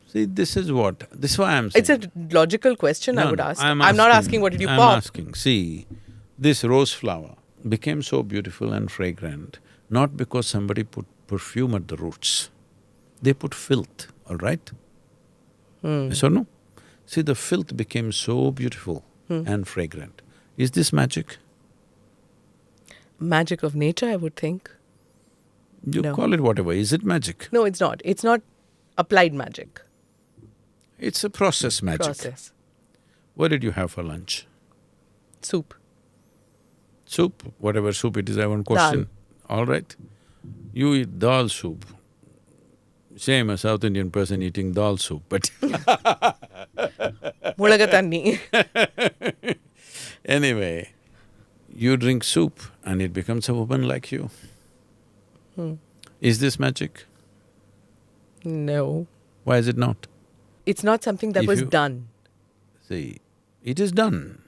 See, this is why I'm saying. It's a logical question. No, I would no, ask. I'm not asking what did you I'm pop. asking, see, this rose flower became so beautiful and fragrant, not because somebody put perfume at the roots. They put filth, all right? Yes or no? See, the filth became so beautiful and fragrant. Is this magic? Magic of nature, I would think. You No. call it whatever, is it magic? No, it's not. It's not applied magic. It's a process magic. Process. What did you have for lunch? Soup. Soup, whatever soup it is, I want question. All right. You eat dal soup. Same a South Indian person eating dal soup, but Mulagatanni. anyway, you drink soup and it becomes a woman like you. Is this magic? No. Why is it not? It's not something that If was you- done. See, it is done.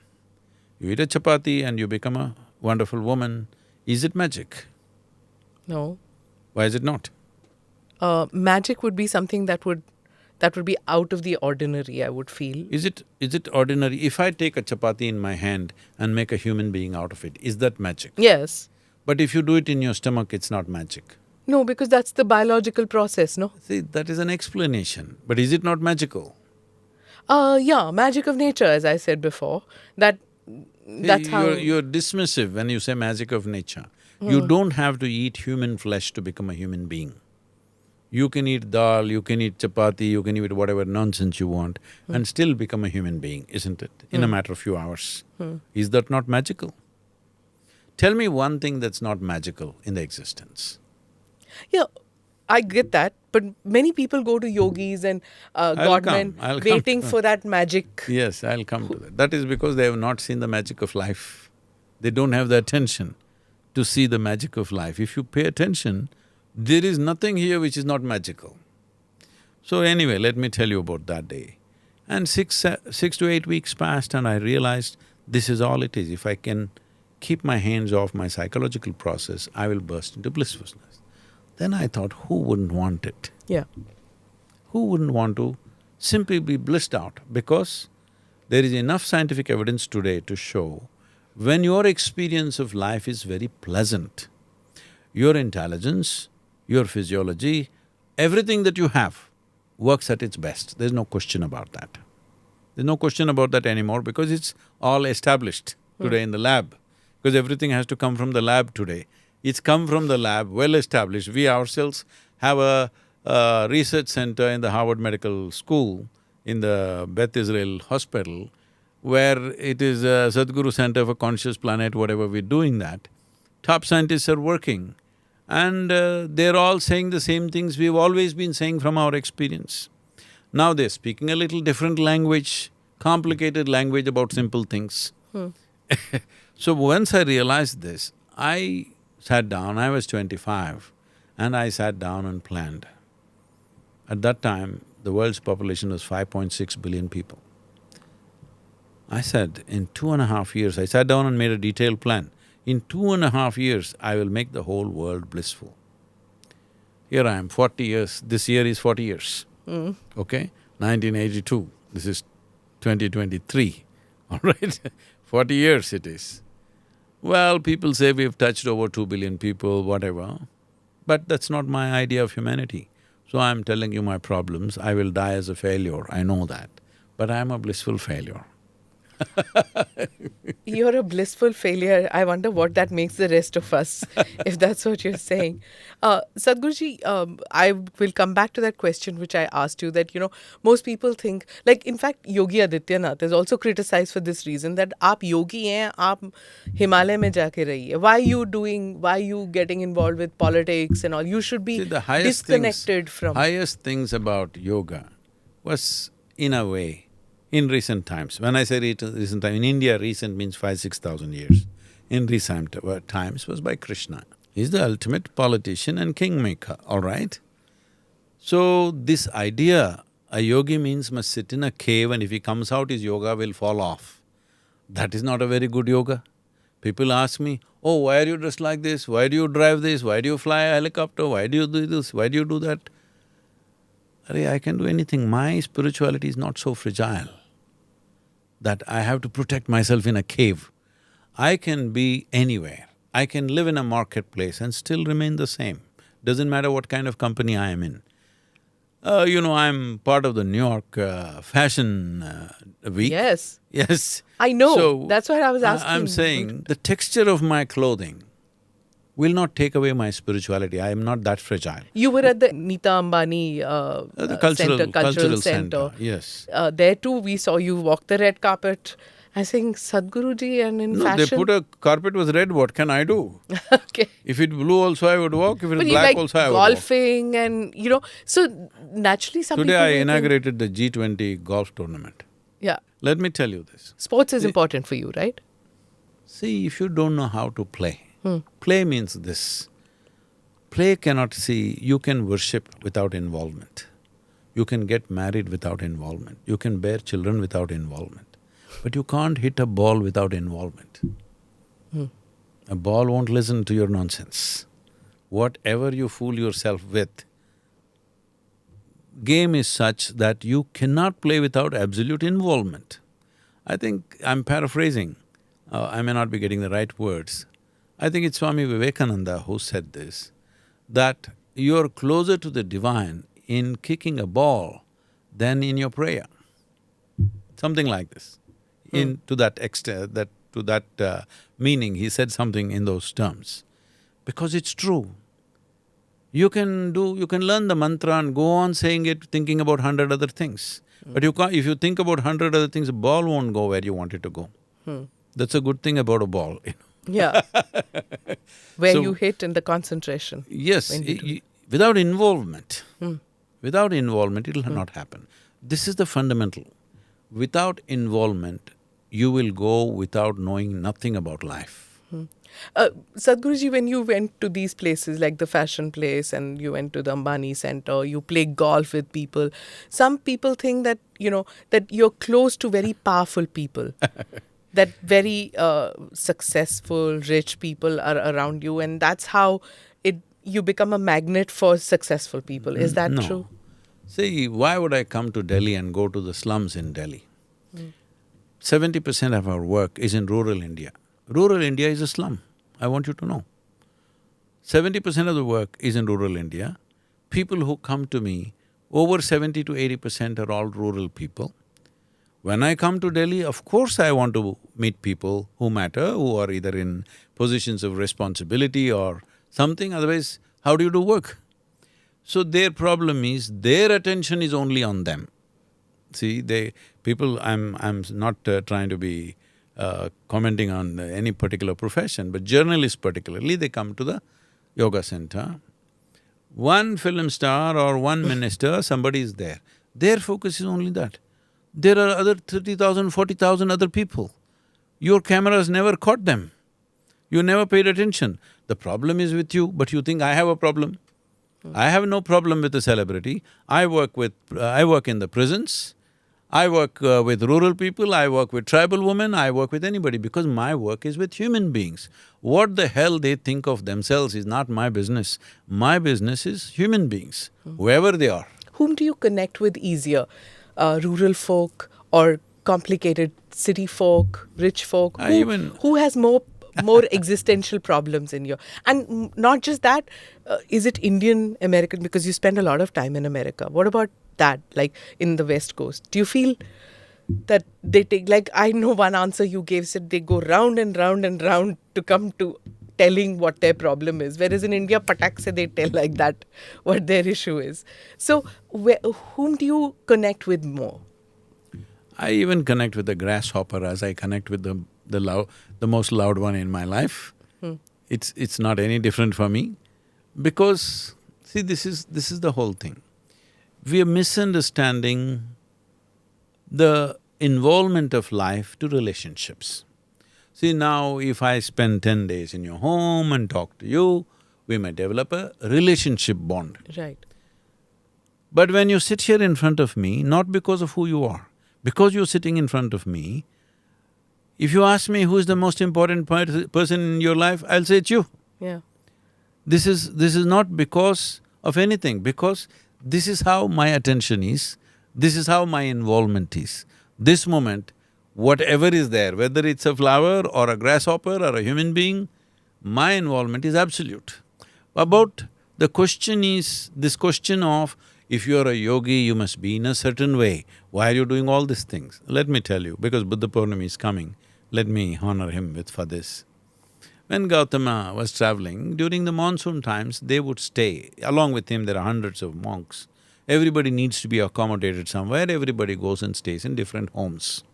You eat a chapati and you become a wonderful woman. Is it magic? No. Why is it not? Magic would be something that would be out of the ordinary, I would feel. Is it ordinary? If I take a chapati in my hand and make a human being out of it, is that magic? Yes. But if you do it in your stomach, it's not magic. No, because that's the biological process, no? See, that is an explanation, but is it not magical? Yeah, magic of nature, as I said before. That's See, how… You're dismissive when you say magic of nature. You don't have to eat human flesh to become a human being. You can eat dal, you can eat chapati, you can eat whatever nonsense you want and still become a human being, isn't it? In a matter of few hours. Is that not magical? Tell me one thing that's not magical in the existence. Yeah, I get that, but many people go to yogis and godmen I'll come. waiting for that magic. Yes, I'll come to that. That is because they have not seen the magic of life. They don't have the attention to see the magic of life. If you pay attention, there is nothing here which is not magical. So anyway, let me tell you about that day. And 6 to 8 weeks passed and I realized this is all it is. If I can keep my hands off my psychological process, I will burst into blissfulness. Then I thought, who wouldn't want it? Yeah. Who wouldn't want to simply be blissed out? Because there is enough scientific evidence today to show when your experience of life is very pleasant, your intelligence, your physiology, everything that you have works at its best. There's no question about that. There's no question about that anymore because it's all established today in the lab. Because everything has to come from the lab today. It's come from the lab, well established. We ourselves have a research center in the Harvard Medical School, in the Beth Israel Hospital, where it is a Sadhguru Center for Conscious Planet, whatever we're doing that. Top scientists are working and they're all saying the same things we've always been saying from our experience. Now they're speaking a little different language, complicated language about simple things. So once I realized this, I sat down, I was 25, and I sat down and planned. At that time, the world's population was 5.6 billion people. I said, in 2.5 years, I sat down and made a detailed plan. In 2.5 years, I will make the whole world blissful. Here I am, 40 years, this year is 40 years, okay? 1982, this is 2023, all right? 40 years it is. Well, people say we've touched over 2 billion people, whatever, but that's not my idea of humanity. So I'm telling you my problems, I will die as a failure, I know that, but I'm a blissful failure. You're a blissful failure. I wonder what that makes the rest of us, if that's what you're saying. Sadhguruji, I will come back to that question which I asked you, that, most people think, like, in fact, Yogi Adityanath is also criticized for this reason, that aap yogi hain, aap Himalaya mein jaake rahiye. Why you getting involved with politics and all? You should be See, the disconnected from... highest things about yoga was, in a way, in recent times. When I say recent time, in India, recent means 5,000–6,000 years. In recent times was by Krishna. He's the ultimate politician and kingmaker, all right? So, this idea, a yogi means must sit in a cave and if he comes out, his yoga will fall off. That is not a very good yoga. People ask me, oh, why are you dressed like this? Why do you drive this? Why do you fly a helicopter? Why do you do this? Why do you do that? I can do anything. My spirituality is not so fragile that I have to protect myself in a cave. I can be anywhere. I can live in a marketplace and still remain the same. Doesn't matter what kind of company I am in. I'm part of the New York Fashion Week. Yes. Yes. I know. So, that's what I was asking. I'm saying the texture of my clothing will not take away my spirituality. I am not that fragile. You were at the Nita Ambani The cultural center. Yes. There too, we saw you walk the red carpet. I think Sadhguruji, and in No, fashion... they put a carpet was red, what can I do? Okay. If it blue also I would walk, if it But you black like also I would walk. golfing and, so naturally some Today people... I may think- inaugurated the G20 golf tournament. Yeah. Let me tell you this. Sports is important for you, right? See, if you don't know how to play, play means this. Play cannot see, you can worship without involvement. You can get married without involvement. You can bear children without involvement. But you can't hit a ball without involvement. A ball won't listen to your nonsense. Whatever you fool yourself with, game is such that you cannot play without absolute involvement. I think I'm paraphrasing, I may not be getting the right words. I think it's Swami Vivekananda who said this, that you're closer to the divine in kicking a ball than in your prayer. Something like this. To that extent, meaning, he said something in those terms. Because it's true. You can learn the mantra and go on saying it, thinking about 100 other things. But you can't… if you think about 100 other things, a ball won't go where you want it to go. That's a good thing about a ball, Yeah. Where So- you hit in the concentration. Yes, When you without involvement, it'll not happen. This is the fundamental. Without involvement, you will go without knowing nothing about life. Sadhguruji, when you went to these places like the fashion place and you went to the Ambani Center, you play golf with people, some people think that, that you're close to very powerful people. That very successful, rich people are around you, and that's how you become a magnet for successful people. Is that No. true? See, why would I come to Delhi and go to the slums in Delhi? 70% of our work is in rural India. Rural India is a slum, I want you to know. 70% of the work is in rural India. People who come to me, over 70 to 80% are all rural people. When I come to Delhi, of course I want to meet people who matter, who are either in positions of responsibility or something, otherwise how do you do work? So their problem is, their attention is only on them. See, I'm not trying to be commenting on any particular profession, but journalists particularly, they come to the yoga center. One film star or one minister, somebody is there. Their focus is only that. There are other 30,000, 40,000 other people. Your cameras never caught them. You never paid attention. The problem is with you, but you think I have a problem. I have no problem with a celebrity. I work in the prisons, I work with rural people, I work with tribal women, I work with anybody because my work is with human beings. What the hell they think of themselves is not my business. My business is human beings, whoever they are. Whom do you connect with easier? Rural folk or complicated city folk, rich folk? Who has more existential problems in your… And not just that, is it Indian American? Because you spend a lot of time in America. What about that, like in the West Coast? Do you feel That they take, like, I know one answer you gave said they go round and round and round to come to telling what their problem is. Whereas in India, patak se they tell like that what their issue is. So, whom do you connect with more? I even connect with the grasshopper as I connect with the most loud one in my life. It's not any different for me, because see, this is the whole thing. We are misunderstanding the involvement of life to relationships. See, now if I spend 10 days in your home and talk to you, we may develop a relationship bond. Right. But when you sit here in front of me, not because of who you are, because you're sitting in front of me, if you ask me who's the most important person in your life, I'll say it's you. Yeah. This is not because of anything, because this is how my attention is, this is how my involvement is. This moment, whatever is there, whether it's a flower or a grasshopper or a human being, my involvement is absolute. About the question is, this question of, if you're a yogi, you must be in a certain way. Why are you doing all these things? Let me tell you, because Buddha Purnami is coming, let me honor him for this. When Gautama was traveling, during the monsoon times, they would stay. Along with him, there are hundreds of monks. Everybody needs to be accommodated somewhere, everybody goes and stays in different homes.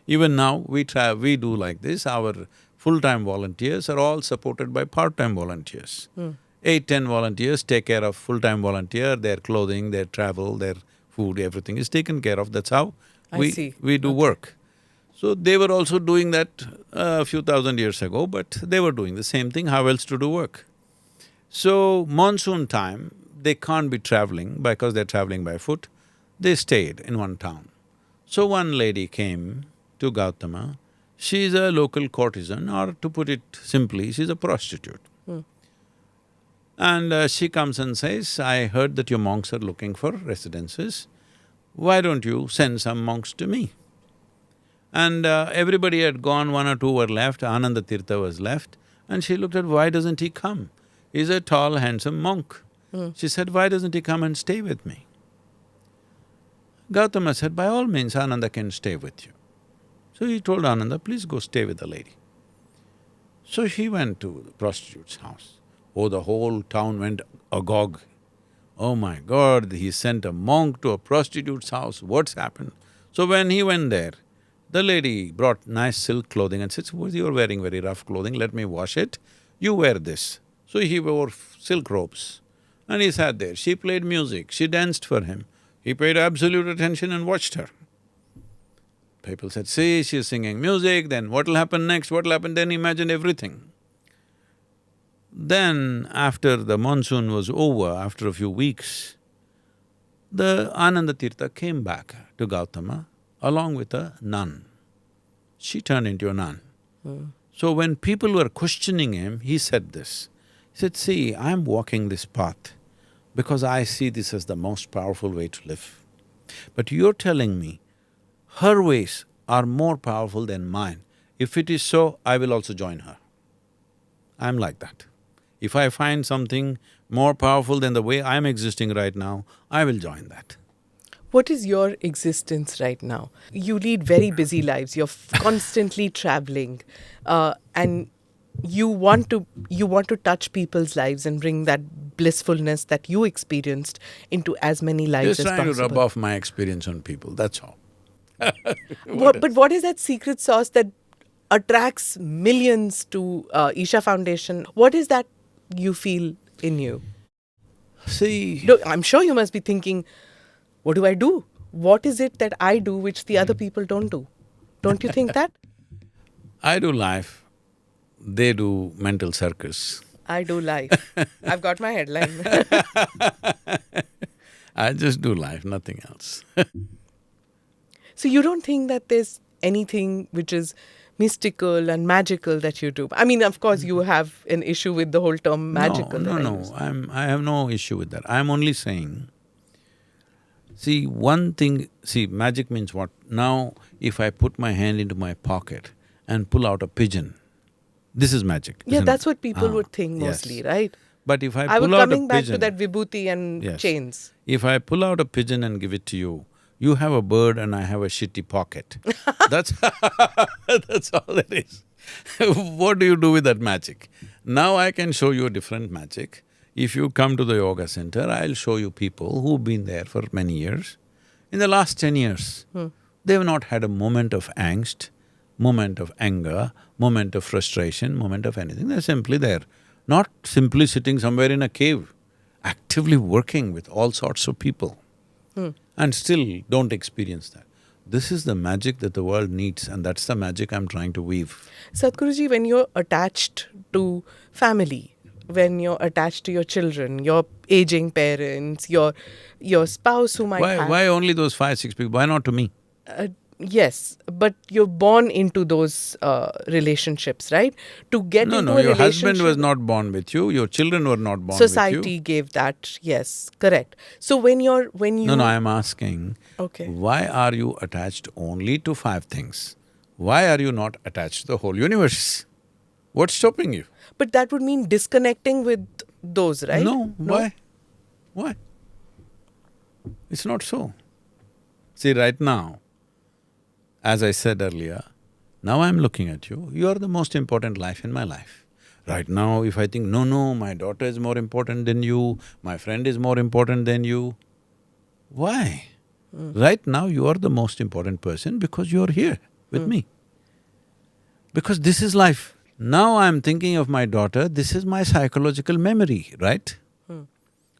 Even now, we do like this, our full-time volunteers are all supported by part-time volunteers. 8, 10 volunteers take care of full-time volunteer, their clothing, their travel, their food, everything is taken care of, that's how we do work. So they were also doing that a few thousand years ago, but they were doing the same thing, how else to do work? So monsoon time, they can't be traveling because they're traveling by foot, they stayed in one town. So one lady came to Gautama, she's a local courtesan, or to put it simply, she's a prostitute. And she comes and says, I heard that your monks are looking for residences, why don't you send some monks to me? And everybody had gone, 1 or 2 were left, Ananda Tirtha was left, and she looked at, why doesn't he come? He's a tall, handsome monk. She said, why doesn't he come and stay with me? Gautama said, by all means, Ananda can stay with you. So he told Ananda, please go stay with the lady. So he went to the prostitute's house. Oh, the whole town went agog. Oh my God, he sent a monk to a prostitute's house, what's happened? So when he went there, the lady brought nice silk clothing and said, well, you're wearing very rough clothing, let me wash it, you wear this. So he wore silk robes and he sat there. She played music, she danced for him. He paid absolute attention and watched her. People said, see, she's singing music, then what'll happen next, what'll happen, then imagine everything. Then after the monsoon was over, after a few weeks, the Ananda Tirtha came back to Gautama along with a nun. She turned into a nun. So when people were questioning him, he said this. He said, see, I'm walking this path because I see this as the most powerful way to live. But you're telling me her ways are more powerful than mine. If it is so, I will also join her. I'm like that. If I find something more powerful than the way I'm existing right now, I will join that. What is your existence right now? You lead very busy lives, you're constantly traveling, and you want to touch people's lives and bring that blissfulness that you experienced into as many lives as possible. Just trying to rub off my experience on people, that's all. But what is that secret sauce that attracts millions to Isha Foundation? What is that you feel in you? See… No, I'm sure you must be thinking, what do I do? What is it that I do which the other people don't do? Don't you think that? I do life, they do mental circus. I do life. I've got my headline. I just do life, nothing else. So you don't think that there's anything which is mystical and magical that you do? I mean, of course, you have an issue with the whole term magical. No, I have no issue with that. I'm only saying, see, one thing… see, magic means what? Now, if I put my hand into my pocket and pull out a pigeon, this is magic, yeah, isn't that's it? what people would think mostly, yes. right? But if I was pull out a coming back to pigeon… that vibhuti and Yes. chains. If I pull out a pigeon and give it to you, You have a bird and I have a shitty pocket. That's that's all it is. What do you do with that magic? Now I can show you a different magic. If you come to the yoga center, I'll show you people who've been there for many years. In the last 10 years, they've not had a moment of angst, moment of anger, moment of frustration, moment of anything. They're simply there, not simply sitting somewhere in a cave, actively working with all sorts of people and still don't experience that. This is the magic that the world needs, and that's the magic I'm trying to weave. Sadhguruji, when you're attached to family, when you're attached to your children, your aging parents, your spouse who might have… Why only those 5, 6 people? Why not to me? Yes, but you're born into those relationships, right? To get No, into no, a your relationship… husband was not born with you, your children were not born Society with you. gave that, yes, correct. So when you… No, I'm asking, Okay. why are you attached only to 5 things? Why are you not attached to the whole universe? What's stopping you? But that would mean disconnecting with those, right? No, why? Why? It's not so. See, right now, as I said earlier, now I'm looking at you, you are the most important life in my life. Right now, if I think, no, my daughter is more important than you, my friend is more important than you, why? Right now, you are the most important person because you're here with me. Because this is life. Now I'm thinking of my daughter, this is my psychological memory, right?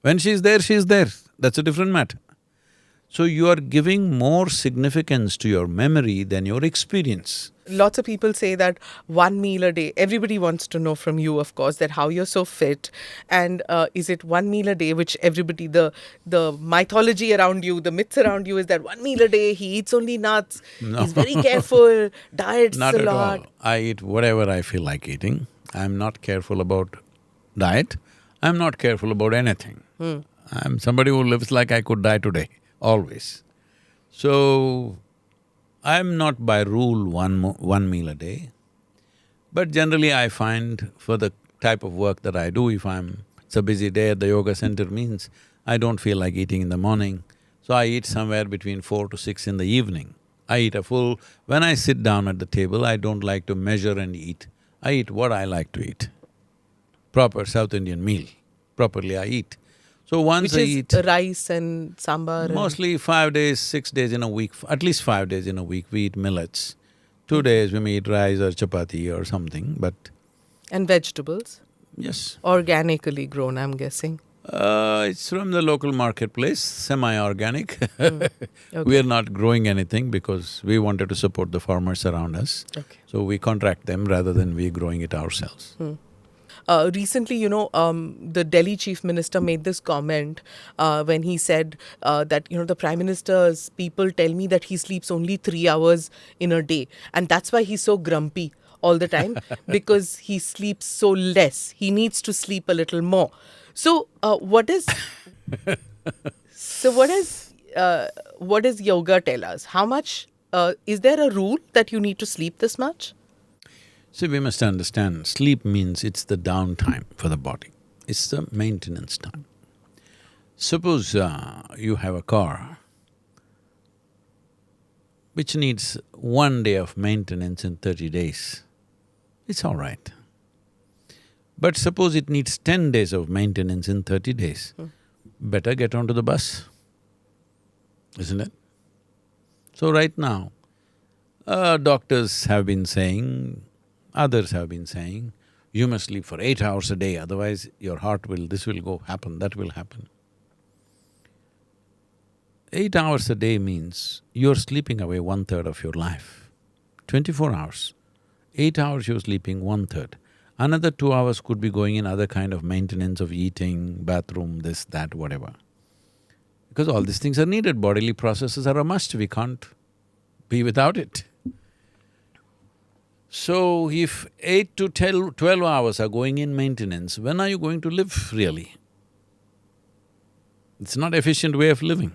When she's there, that's a different matter. So you are giving more significance to your memory than your experience. Lots of people say that 1 meal a day… Everybody wants to know from you, of course, that how you're so fit, and is it 1 meal a day, which everybody… the mythology around you, the myths around you is that 1 meal a day, he eats only nuts, No. he's very careful, diets Not a at lot. all. I eat whatever I feel like eating. I'm not careful about diet. I'm not careful about anything. I'm somebody who lives like I could die today, always. So, I'm not by rule one meal a day, but generally I find for the type of work that I do, it's a busy day at the yoga center means I don't feel like eating in the morning, so I eat somewhere between 4 to 6 in the evening. I eat a full… When I sit down at the table, I don't like to measure and eat. I eat what I like to eat. Proper South Indian meal, properly I eat. So once Which I is eat… rice and sambar. Mostly 5 days, 6 days in a week, at least 5 days in a week, we eat millets. 2 days we may eat rice or chapati or something, but… And vegetables, yes. organically grown, I'm guessing. It's from the local marketplace, semi-organic. Okay. We are not growing anything because we wanted to support the farmers around us. Okay. So we contract them rather than we growing it ourselves. Recently, the Delhi Chief Minister made this comment when he said that, the Prime Minister's people tell me that he sleeps only 3 hours in a day. And that's why he's so grumpy all the time, because he sleeps so less. He needs to sleep a little more. So, what does yoga tell us? How much… is there a rule that you need to sleep this much? See, we must understand, sleep means it's the downtime for the body. It's the maintenance time. Suppose you have a car which needs 1 day of maintenance in 30 days, it's all right. But suppose it needs 10 days of maintenance in 30 days, better get onto the bus, isn't it? So right now, doctors have been saying, others have been saying, you must sleep for 8 hours a day, otherwise your heart will… this will go happen, that will happen. 8 hours a day means you're sleeping away 1/3 of your life. 24 hours, 8 hours you're sleeping 1/3. Another 2 hours could be going in other kind of maintenance of eating, bathroom, this, that, whatever. Because all these things are needed, bodily processes are a must, we can't be without it. So, if 8 to 12 hours are going in maintenance, when are you going to live really? It's not efficient way of living.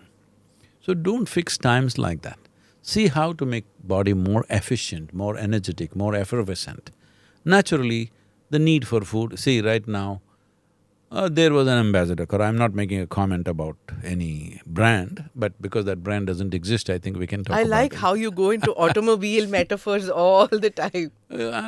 So don't fix times like that. See how to make body more efficient, more energetic, more effervescent. Naturally, the need for food… See, right now, There was an ambassador car. I'm not making a comment about any brand, but because that brand doesn't exist, I think we can talk I about like it. how you go into automobile metaphors all the time.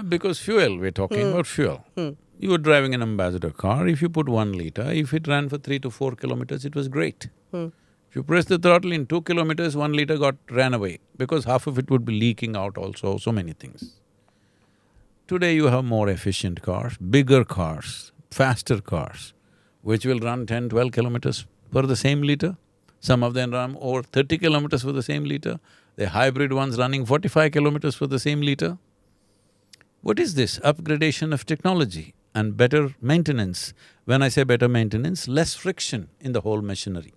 Because fuel, we're talking about fuel. You were driving an ambassador car, if you put 1 liter, if it ran for 3 to 4 kilometers, it was great. If you press the throttle in 2 kilometers, 1 liter ran away, because half of it would be leaking out also, so many things. Today you have more efficient cars, bigger cars, faster cars, which will run 10, 12 kilometers for the same liter. Some of them run over 30 kilometers for the same liter. The hybrid ones running 45 kilometers for the same liter. What is this? Upgradation of technology and better maintenance. When I say better maintenance, less friction in the whole machinery.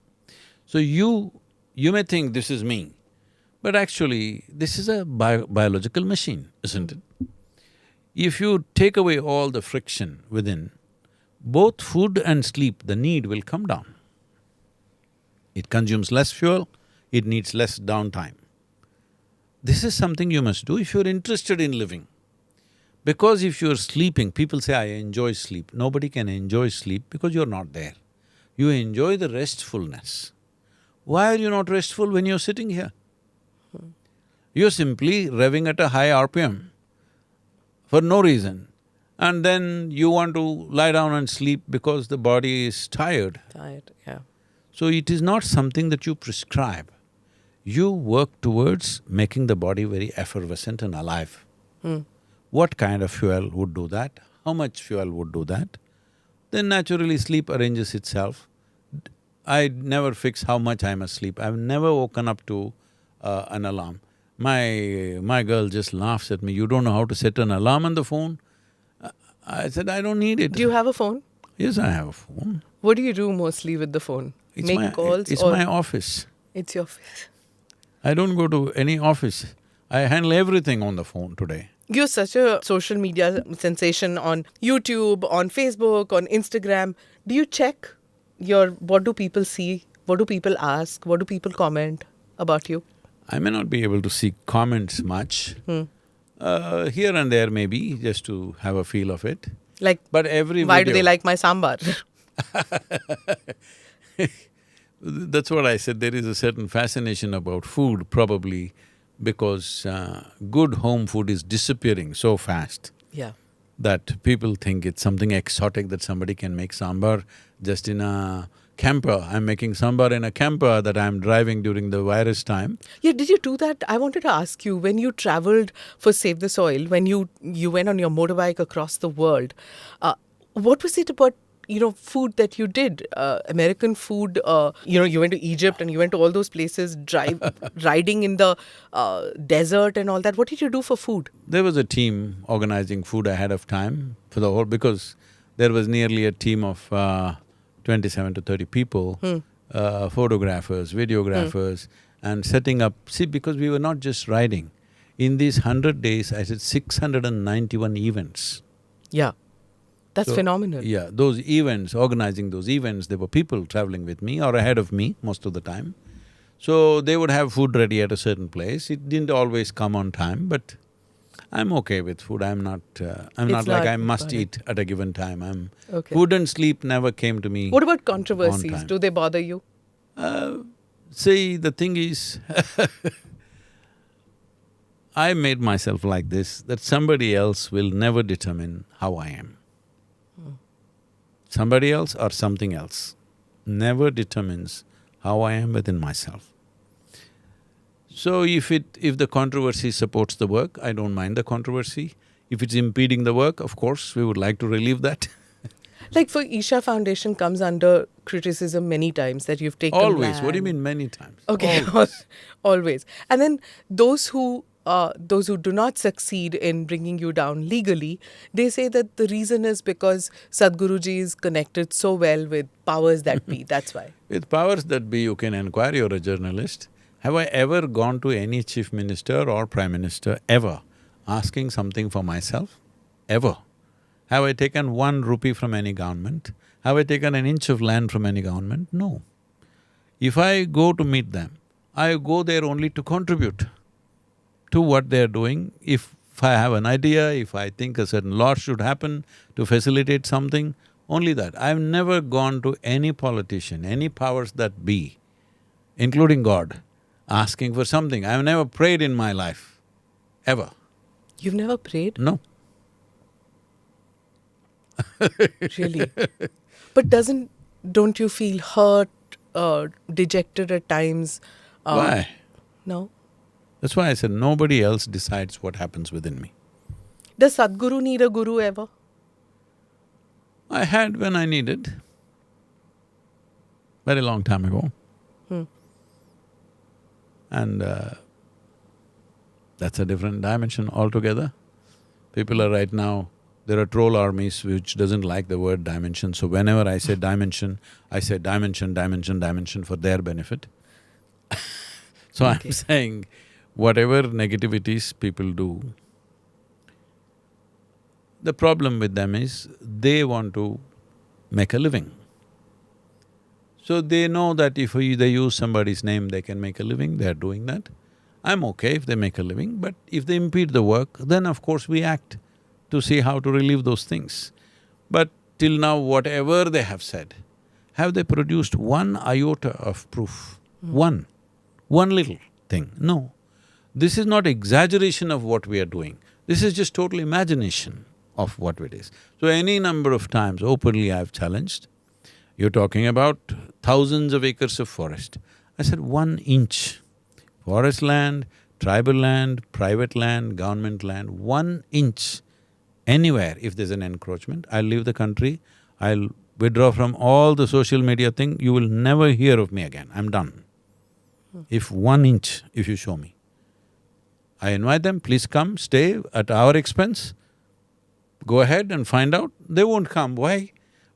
So you may think this is me, but actually this is a biological machine, isn't it? If you take away all the friction within, both food and sleep, the need will come down. It consumes less fuel, it needs less downtime. This is something you must do if you're interested in living. Because if you're sleeping, people say, I enjoy sleep. Nobody can enjoy sleep because you're not there. You enjoy the restfulness. Why are you not restful when you're sitting here? You're simply revving at a high RPM for no reason, and then you want to lie down and sleep because the body is tired. Yeah. So it is not something that you prescribe. You work towards making the body very effervescent and alive. What kind of fuel would do that? How much fuel would do that? Then naturally sleep arranges itself. I never fix how much I must sleep. I've never woken up to an alarm. My girl just laughs at me, you don't know how to set an alarm on the phone? I said, I don't need it. Do you have a phone? Yes, I have a phone. What do you do mostly with the phone? Make calls It's or… my office. It's your office. I don't go to any office. I handle everything on the phone today. You're such a social media sensation on YouTube, on Facebook, on Instagram. Do you check what do people see? What do people ask? What do people comment about you? I may not be able to see comments much. Here and there maybe, just to have a feel of it. Like, but every why video… do they like my sambar? That's what I said, there is a certain fascination about food, probably because good home food is disappearing so fast. Yeah. That people think it's something exotic that somebody can make sambar just in a camper. I'm making sambar in a camper that I'm driving during the virus time. Yeah, did you do that? I wanted to ask you, when you travelled for Save the Soil, when you went on your motorbike across the world, what was it about, food that you did? American food, you went to Egypt and you went to all those places, riding in the desert and all that. What did you do for food? There was a team organizing food ahead of time for the whole… because there was nearly a team of 27 to 30 people, photographers, videographers, and setting up… See, because we were not just riding. In these 100 days, I said 691 events. Yeah. That's phenomenal. Yeah, those events, organizing those events, there were people traveling with me or ahead of me most of the time. So they would have food ready at a certain place. It didn't always come on time, but I'm okay with food. I'm not like I must eat at a given time. Okay. Food and sleep never came to me. What about controversies? Do they bother you? See, the thing is I made myself like this, that somebody else will never determine how I am. Somebody else or something else never determines how I am within myself. So if the controversy supports the work, I don't mind the controversy. If it's impeding the work, of course, we would like to relieve that. Like for Isha Foundation comes under criticism many times that you've taken Always. land. What do you mean many times? Okay, always. And then those who do not succeed in bringing you down legally, they say that the reason is because Sadhguruji is connected so well with powers that be, that's why. With powers that be, you can inquire, you're a journalist. Have I ever gone to any chief minister or prime minister, ever, asking something for myself? Ever? Have I taken 1 rupee from any government? Have I taken an inch of land from any government? No. If I go to meet them, I go there only to contribute to what they're doing. If I have an idea, if I think a certain law should happen to facilitate something, Only that. I've never gone to any politician, any powers that be, including God, asking for something. I've never prayed in my life, ever. You've never prayed? No. Really? But don't you feel hurt, dejected at times? Why? No? That's why I said nobody else decides what happens within me. Does Sadhguru need a guru ever? I had when I needed, very long time ago. And that's a different dimension altogether. People are right now, there are troll armies which doesn't like the word dimension, so whenever I say dimension for their benefit. So Okay. I'm saying, whatever negativities people do, the problem with them is they want to make a living. So they know that if they use somebody's name, they can make a living, they're doing that. I'm okay if they make a living, but if they impede the work, then of course we act to see how to relieve those things. But till now, whatever they have said, have they produced one iota of proof? One little thing? No. This is not exaggeration of what we are doing, this is just total imagination of what it is. So any number of times openly I've challenged, you're talking about thousands of acres of forest. I said 1 inch, forest land, tribal land, private land, government land, 1 inch anywhere, if there's an encroachment, I'll leave the country, I'll withdraw from all the social media thing, you will never hear of me again, I'm done. If 1 inch, if you show me. I invite them, please come, stay at our expense, go ahead and find out. They won't come. Why?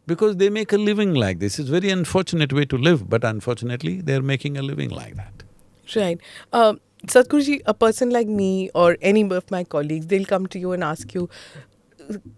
Because they make a living like this. It's a very unfortunate way to live, but unfortunately, they're making a living like that. Right. Sadhguruji, a person like me or any of my colleagues, they'll come to you and ask you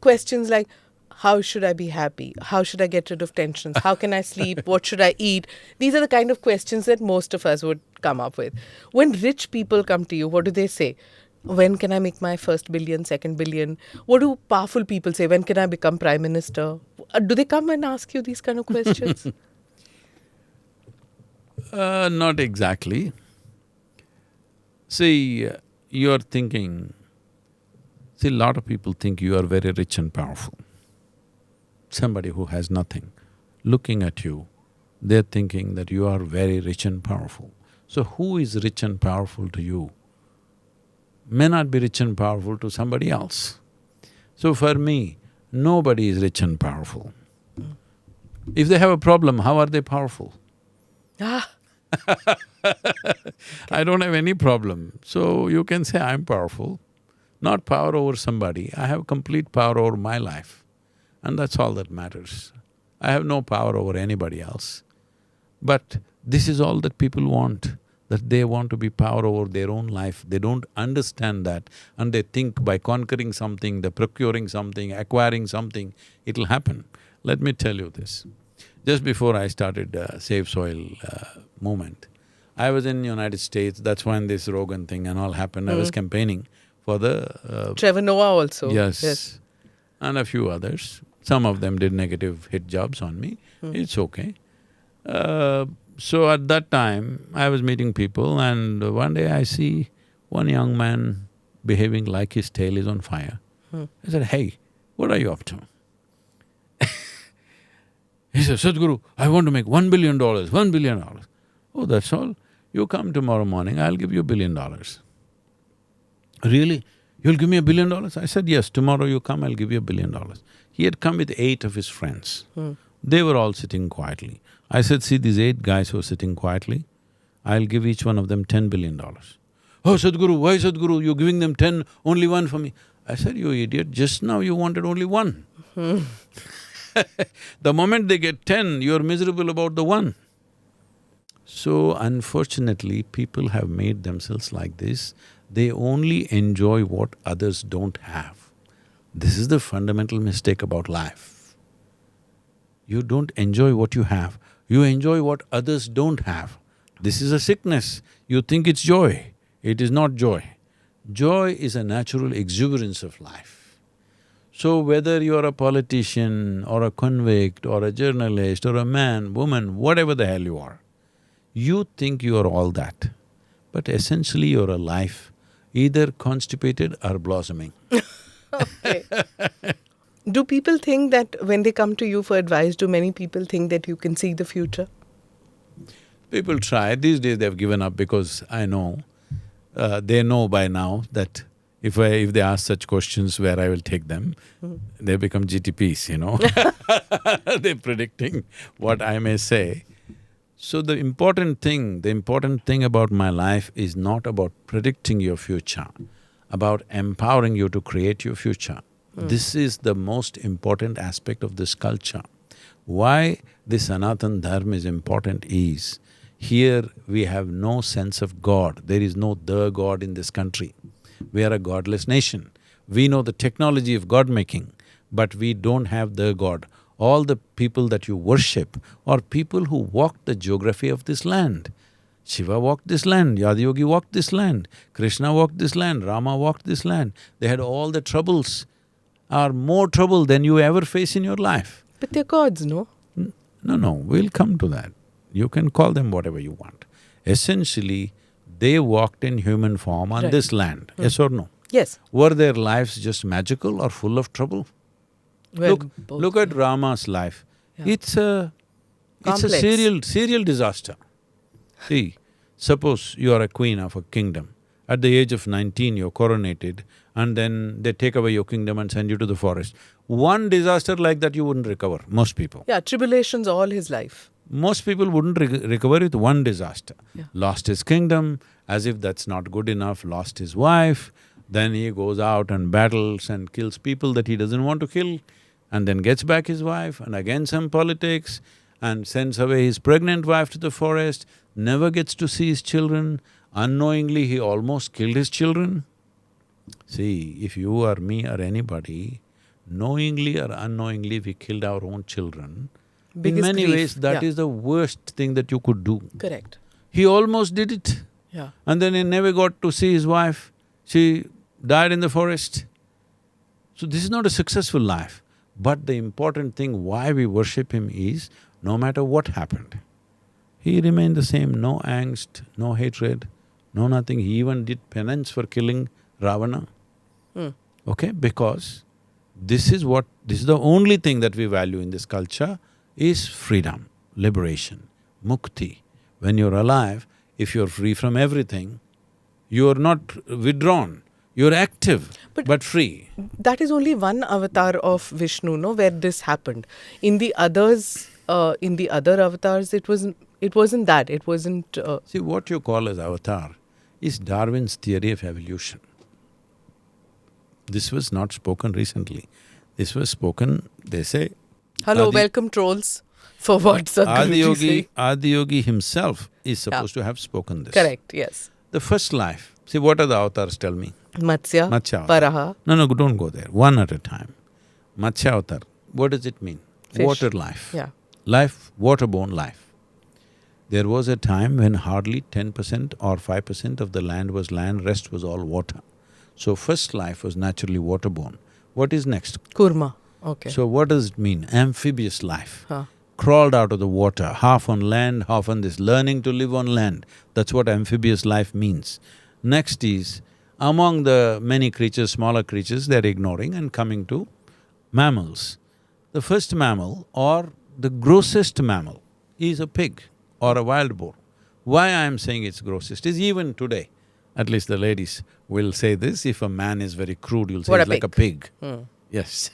questions like, how should I be happy? How should I get rid of tensions? How can I sleep? What should I eat? These are the kind of questions that most of us would come up with. When rich people come to you, what do they say? When can I make my first billion, second billion? What do powerful people say? When can I become prime minister? Do they come and ask you these kind of questions? Not exactly. See, you're thinking… See, a lot of people think you are very rich and powerful. Somebody who has nothing, looking at you, they're thinking that you are very rich and powerful. So who is rich and powerful to you may not be rich and powerful to somebody else. So for me, nobody is rich and powerful. If they have a problem, how are they powerful? Ah, I don't have any problem, so you can say I'm powerful. Not power over somebody, I have complete power over my life, and that's all that matters. I have no power over anybody else. But this is all that people want, that they want to be power over their own life. They don't understand that, and they think by conquering something, they're procuring something, acquiring something, it'll happen. Let me tell you this. Just before I started Save Soil movement, I was in United States, that's when this Rogan thing and all happened. I was campaigning for the… Trevor Noah also. Yes. And a few others. Some of them did negative hit jobs on me, it's okay. So at that time, I was meeting people, and one day I see one young man behaving like his tail is on fire. I said, hey, what are you up to? He said, Sadhguru, I want to make $1 billion, $1 billion. Oh, that's all? You come tomorrow morning, I'll give you $1 billion. Really? You'll give me $1 billion? I said, yes, tomorrow you come, I'll give you $1 billion. He had come with 8 of his friends. They were all sitting quietly. I said, see these 8 guys who are sitting quietly, I'll give each one of them $10 billion. Oh, Sadhguru, why Sadhguru, you're giving them 10, only 1 for me. I said, you idiot, just now you wanted only 1. The moment they get 10, you're miserable about the 1. So unfortunately, people have made themselves like this. They only enjoy what others don't have. This is the fundamental mistake about life. You don't enjoy what you have, you enjoy what others don't have. This is a sickness. You think it's joy, it is not joy. Joy is a natural exuberance of life. So whether you're a politician or a convict or a journalist or a man, woman, whatever the hell you are, you think you're all that, but essentially you're a life, either constipated or blossoming. Okay. Do people think that when they come to you for advice, do many people think that you can see the future? People try. These days they've given up because I know, they know by now that if they ask such questions where I will take them, they become GTPs, They're predicting what I may say. So the important thing about my life is not about predicting your future, about empowering you to create your future. This is the most important aspect of this culture. Why this Sanatana Dharma is important is, here we have no sense of God, there is no the God in this country. We are a godless nation. We know the technology of God-making, but we don't have the God. All the people that you worship are people who walked the geography of this land. Shiva walked this land, Yogi walked this land, Krishna walked this land, Rama walked this land. They had all the troubles, or more trouble than you ever face in your life. But they're gods, no? No, we'll come to that. You can call them whatever you want. Essentially, they walked in human form on this land, yes or no? Yes. Were their lives just magical or full of trouble? Well, Look at Rama's life. Yeah. It's a Complex. serial disaster. See, suppose you are a queen of a kingdom. At the age of 19, you're coronated, and then they take away your kingdom and send you to the forest. One disaster like that you wouldn't recover, most people. Yeah, tribulations all his life. Most people wouldn't recover with one disaster. Yeah. Lost his kingdom, as if that's not good enough, lost his wife, then he goes out and battles and kills people that he doesn't want to kill, and then gets back his wife, and again some politics, and sends away his pregnant wife to the forest, never gets to see his children. Unknowingly, he almost killed his children. See, if you or me or anybody, knowingly or unknowingly, we killed our own children, Biggest in many grief, ways, that is the worst thing that you could do. Correct. He almost did it. Yeah. And then he never got to see his wife. She died in the forest. So this is not a successful life. But the important thing why we worship him is, no matter what happened, he remained the same, no angst, no hatred, no nothing. He even did penance for killing Ravana. Okay? Because this is the only thing that we value in this culture is freedom, liberation, mukti. When you're alive, if you're free from everything, you're not withdrawn, you're active but free. That is only one avatar of Vishnu, no, where this happened. In the others, in the other avatars, it wasn't that. It wasn't… See, what you call as avatar is Darwin's theory of evolution. This was not spoken recently. This was spoken, they say… Hello, welcome trolls, for what Sadhguru say. Adi-yogi himself is supposed to have spoken this. Correct, yes. The first life, see what are the avatars, tell me? Matsya, Matsya Varaha. No, don't go there, one at a time. Matsya avatar, what does it mean? Fish. Water life. Yeah. Life, waterborne life. There was a time when hardly 10% or 5% of the land was land, rest was all water. So first life was naturally waterborne. What is next? Kurma, okay. So what does it mean? Amphibious life. Huh. Crawled out of the water, half on land, half on this, learning to live on land. That's what amphibious life means. Next is, among the many creatures, smaller creatures, they're ignoring and coming to mammals. The first mammal or the grossest mammal is a pig or a wild boar. Why I am saying it's grossest is even today, at least the ladies will say this, if a man is very crude, you'll say What he's a like a pig. Yes.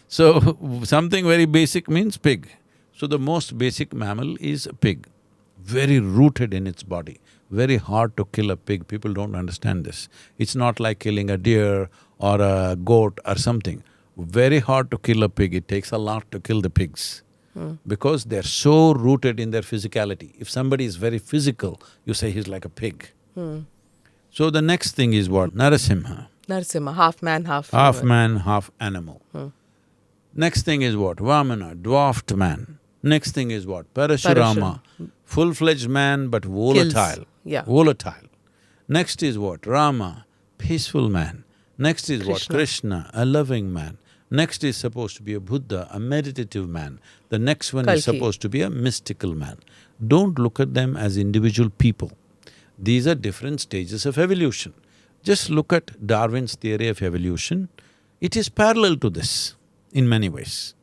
So, something very basic means pig. So the most basic mammal is a pig, very rooted in its body, very hard to kill a pig, people don't understand this. It's not like killing a deer or a goat or something. Very hard to kill a pig, it takes a lot to kill the pigs. Because they're so rooted in their physicality. If somebody is very physical, you say he's like a pig. So the next thing is what? Narasimha. Narasimha, half man, half… Half man, half animal. Next thing is what? Vamana, dwarfed man. Next thing is what? Parashurama, full-fledged man but volatile. Yeah. Volatile. Next is what? Rama, peaceful man. Next is what? Krishna. Krishna, a loving man. Next is supposed to be a Buddha, a meditative man. The next one is Kalki. supposed to be a mystical man. Don't look at them as individual people. These are different stages of evolution. Just look at Darwin's theory of evolution. It is parallel to this in many ways.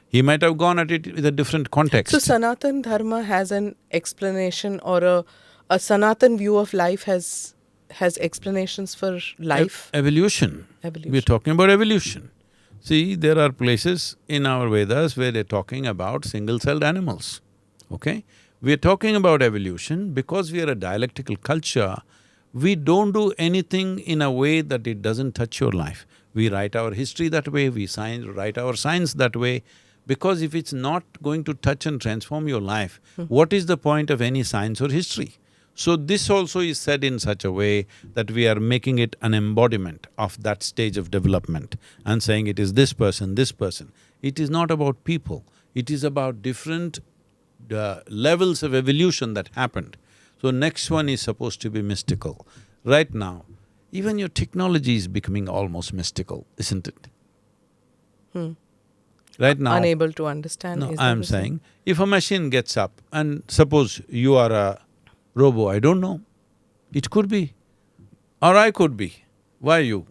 He might have gone at it with a different context. So Sanatana Dharma has an explanation, or a Sanatan view of life has explanations for life? Evolution. Evolution. We're talking about evolution. See, there are places in our Vedas where they're talking about single-celled animals, okay? We're talking about evolution because we are a dialectical culture. We don't do anything in a way that it doesn't touch your life. We write our history that way, we write our science that way, because if it's not going to touch and transform your life, what is the point of any science or history? So this also is said in such a way that we are making it an embodiment of that stage of development and saying it is this person, this person. It is not about people, it is about different levels of evolution that happened. So next one is supposed to be mystical. Right now, even your technology is becoming almost mystical, isn't it? Right now… Unable to understand. No, is that I'm what you're saying, if a machine gets up and suppose you are a robo, I don't know, it could be, or I could be. Why you?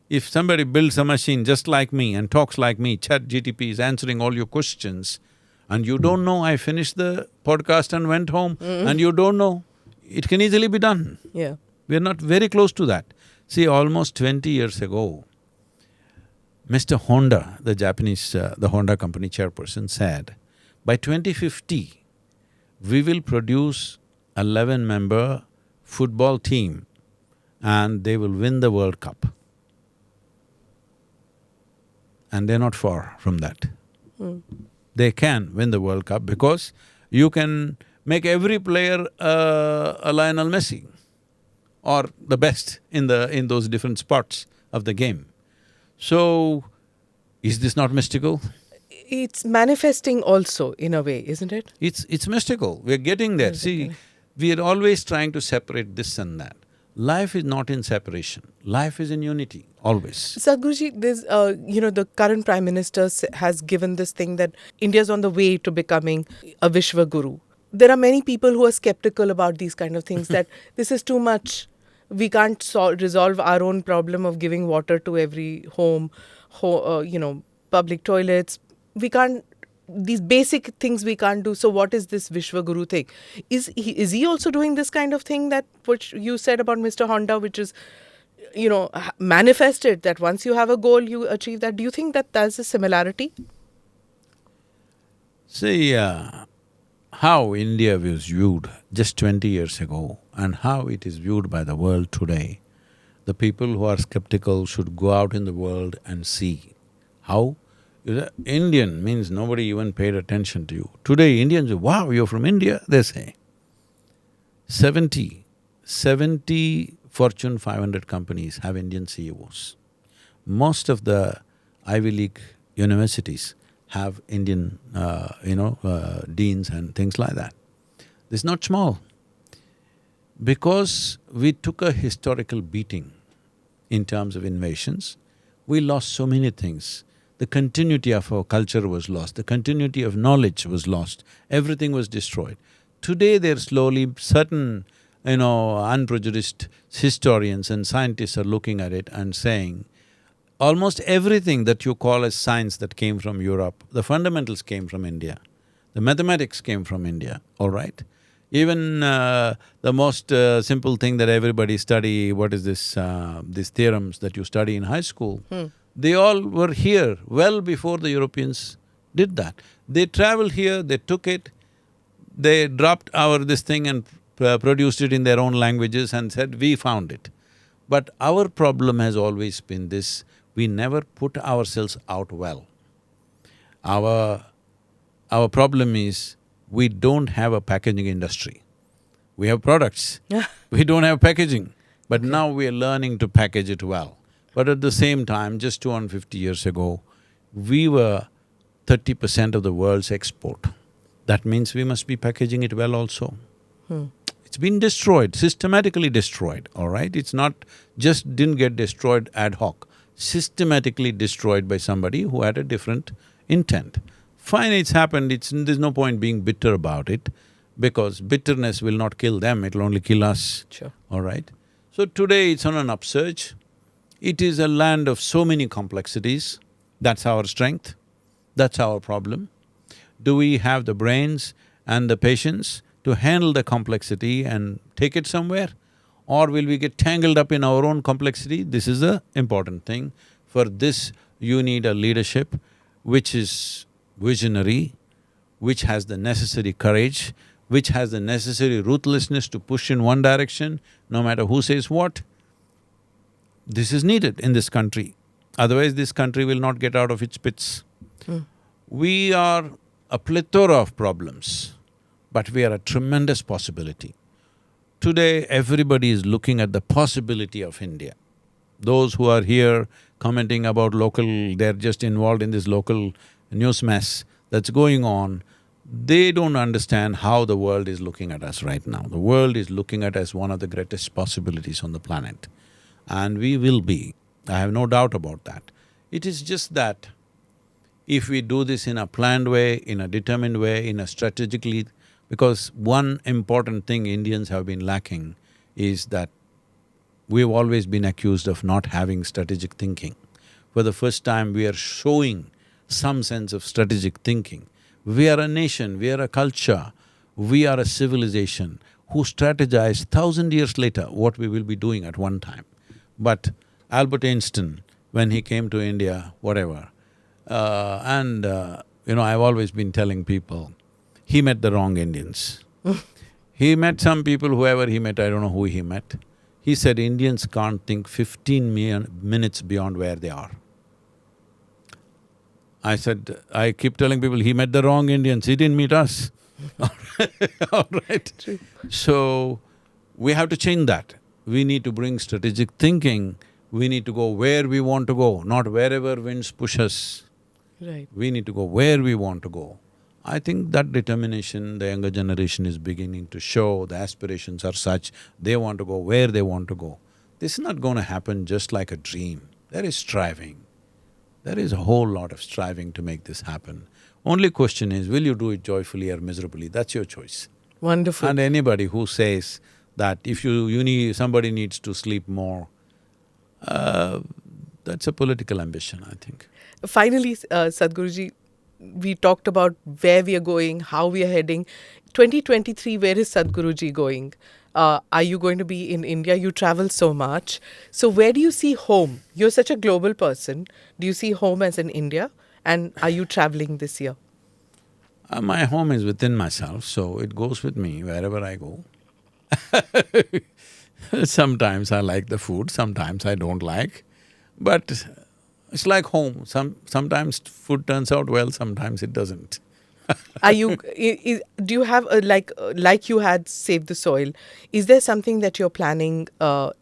If somebody builds a machine just like me and talks like me, ChatGTP is answering all your questions, and you don't know, I finished the podcast and went home, and you don't know, it can easily be done. Yeah. We're not very close to that. See, almost 20 years ago, Mr. Honda, the Japanese… the Honda company chairperson said, by 2050, we will produce 11-member football team and they will win the World Cup. And they're not far from that. They can win the World Cup because you can make every player a Lionel Messi or the best in those different spots of the game. So, is this not mystical? It's manifesting also in a way, isn't it? It's mystical, we're getting there. See, we are always trying to separate this and that. Life is not in separation, life is in unity, always. Sadhguruji, there's, the current Prime Minister has given this thing that India's on the way to becoming a Vishwa Guru. There are many people who are skeptical about these kind of things, that this is too much. We can't resolve our own problem of giving water to every home, public toilets. We can't… these basic things we can't do, so what is this Vishwa Guru thing? Is he also doing this kind of thing, that which you said about Mr. Honda, which is, manifested, that once you have a goal, you achieve that? Do you think that there's a similarity? See, how India was viewed just 20 years ago and how it is viewed by the world today, the people who are skeptical should go out in the world and see how… Indian means nobody even paid attention to you. Today Indians say, wow, you're from India, they say. 70 Fortune 500 companies have Indian CEOs. Most of the Ivy League universities have Indian, deans and things like that. This is not small. Because we took a historical beating in terms of invasions, we lost so many things. The continuity of our culture was lost, the continuity of knowledge was lost, everything was destroyed. Today they're slowly… certain, unprejudiced historians and scientists are looking at it and saying, almost everything that you call as science that came from Europe, the fundamentals came from India, the mathematics came from India, all right? Even the most simple thing that everybody study, what is this, these theorems that you study in high school, they all were here well before the Europeans did that. They traveled here, they took it, they dropped this thing and produced it in their own languages and said, we found it. But our problem has always been this, we never put ourselves out well. Our problem is, we don't have a packaging industry. We have products, we don't have packaging. But now we are learning to package it well. But at the same time, just 250 years ago, we were 30% of the world's export. That means we must be packaging it well also. It's been destroyed, systematically destroyed, all right? It's not just didn't get destroyed ad hoc, systematically destroyed by somebody who had a different intent. Fine, it's happened, there's no point being bitter about it, because bitterness will not kill them, it'll only kill us, Sure. all right? So today it's on an upsurge. It is a land of so many complexities. That's our strength, that's our problem. Do we have the brains and the patience to handle the complexity and take it somewhere? Or will we get tangled up in our own complexity? This is the important thing. For this, you need a leadership which is visionary, which has the necessary courage, which has the necessary ruthlessness to push in one direction, no matter who says what. This is needed in this country, otherwise this country will not get out of its pits. We are a plethora of problems, but we are a tremendous possibility. Today, everybody is looking at the possibility of India. Those who are here commenting about local… they're just involved in this local news mess that's going on, they don't understand how the world is looking at us right now. The world is looking at us one of the greatest possibilities on the planet. And we will be, I have no doubt about that. It is just that if we do this in a planned way, in a determined way, in a strategically… because one important thing Indians have been lacking is that we've always been accused of not having strategic thinking. For the first time, we are showing some sense of strategic thinking. We are a nation, we are a culture, we are a civilization who strategize 1,000 years later what we will be doing at one time. But Albert Einstein, when he came to India, whatever, I've always been telling people, he met the wrong Indians. He met some people, whoever he met, I don't know who he met. He said Indians can't think 15 minutes beyond where they are. I said, I keep telling people, he met the wrong Indians, he didn't meet us. All right? True. So, we have to change that. We need to bring strategic thinking, we need to go where we want to go, not wherever winds push us. Right. We need to go where we want to go. I think that determination the younger generation is beginning to show, the aspirations are such, they want to go where they want to go. This is not going to happen just like a dream. There is striving. There is a whole lot of striving to make this happen. Only question is, will you do it joyfully or miserably? That's your choice. Wonderful. And anybody who says that if somebody needs to sleep more, that's a political ambition, I think. Finally, Sadhguruji, we talked about where we are going, how we are heading. 2023, where is Sadhguruji going? Are you going to be in India? You travel so much. So where do you see home? You're such a global person. Do you see home as in India? And are you traveling this year? My home is within myself, so it goes with me wherever I go. Sometimes I like the food, sometimes I don't like, but it's like home. Sometimes food turns out well, sometimes it doesn't. Are you… do you have like you had Save the Soil, is there something that you're planning, the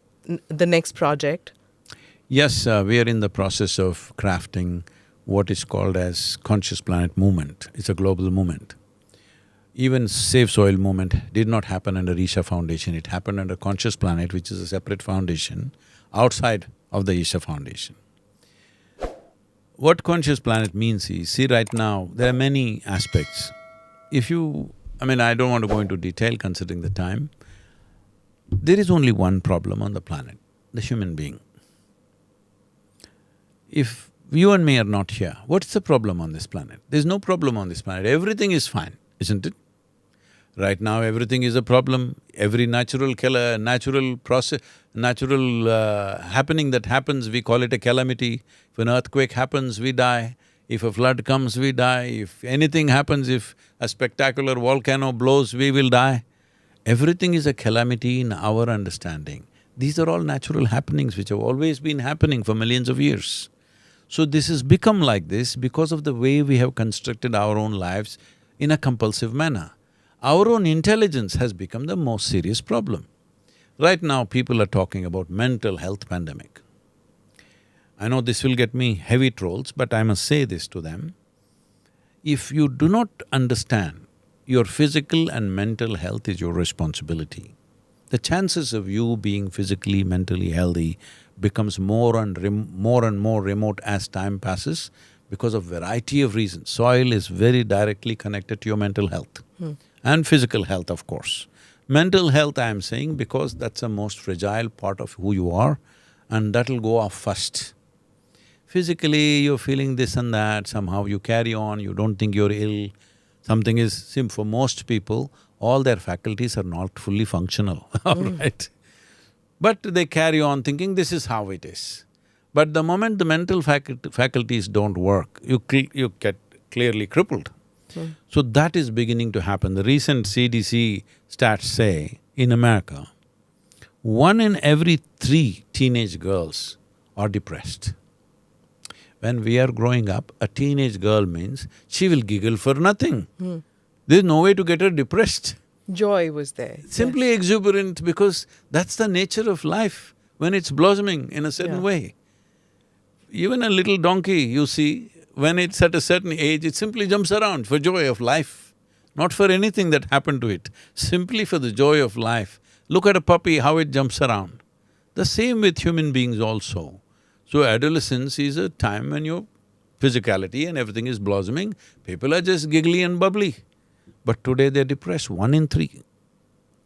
next project? Yes, we are in the process of crafting what is called as Conscious Planet Movement. It's a global movement. Even Save Soil movement did not happen under Isha Foundation, it happened under Conscious Planet, which is a separate foundation outside of the Isha Foundation. What Conscious Planet means is, see right now, there are many aspects. I don't want to go into detail considering the time. There is only one problem on the planet, the human being. If you and me are not here, what's the problem on this planet? There's no problem on this planet, everything is fine, isn't it? Right now, everything is a problem. Every natural process, happening that happens, we call it a calamity. If an earthquake happens, we die. If a flood comes, we die. If anything happens, if a spectacular volcano blows, we will die. Everything is a calamity in our understanding. These are all natural happenings which have always been happening for millions of years. So this has become like this because of the way we have constructed our own lives in a compulsive manner. Our own intelligence has become the most serious problem. Right now, people are talking about mental health pandemic. I know this will get me heavy trolls, but I must say this to them. If you do not understand your physical and mental health is your responsibility, the chances of you being physically, mentally healthy becomes more and more remote as time passes because of variety of reasons. Soil is very directly connected to your mental health and physical health, of course. Mental health, I am saying, because that's the most fragile part of who you are, and that'll go off first. Physically, you're feeling this and that, somehow you carry on, you don't think you're ill. Something is… See, for most people, all their faculties are not fully functional, all right? But they carry on thinking this is how it is. But the moment the mental faculties don't work, you get clearly crippled. So that is beginning to happen. The recent CDC stats say, in America, 1 in every 3 teenage girls are depressed. When we are growing up, a teenage girl means she will giggle for nothing. There's no way to get her depressed. Joy was there. Simply exuberant, because that's the nature of life when it's blossoming in a certain way. Even a little donkey, you see, when it's at a certain age, it simply jumps around for joy of life, not for anything that happened to it, simply for the joy of life. Look at a puppy, how it jumps around. The same with human beings also. So adolescence is a time when your physicality and everything is blossoming, people are just giggly and bubbly. But today they're depressed, 1 in 3.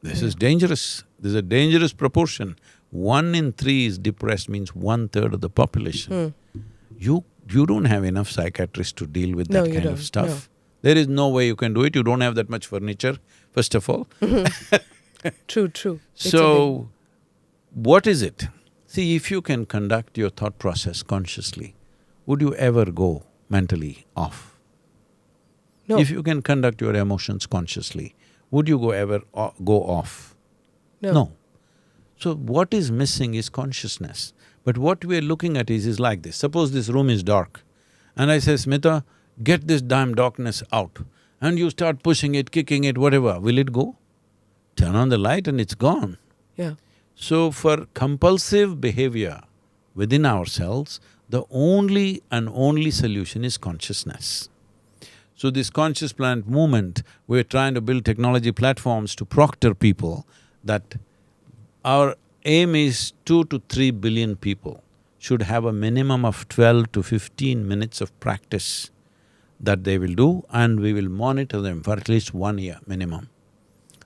This is dangerous, this is a dangerous proportion. 1 in 3 is depressed means 1/3 of the population. You don't have enough psychiatrists to deal with that kind of stuff. No. There is no way you can do it, you don't have that much furniture, first of all. True. So, what is it? See, if you can conduct your thought process consciously, would you ever go mentally off? No. If you can conduct your emotions consciously, would you ever go off? No. So what is missing is consciousness. But what we're looking at is like this. Suppose this room is dark and I say, Smita, get this damn darkness out. And you start pushing it, kicking it, whatever, will it go? Turn on the light and it's gone. Yeah. So for compulsive behavior within ourselves, the only and only solution is consciousness. So this conscious planet movement, we're trying to build technology platforms to proctor people that our aim is 2 to 3 billion people should have a minimum of 12 to 15 minutes of practice that they will do, and we will monitor them for at least 1 year minimum,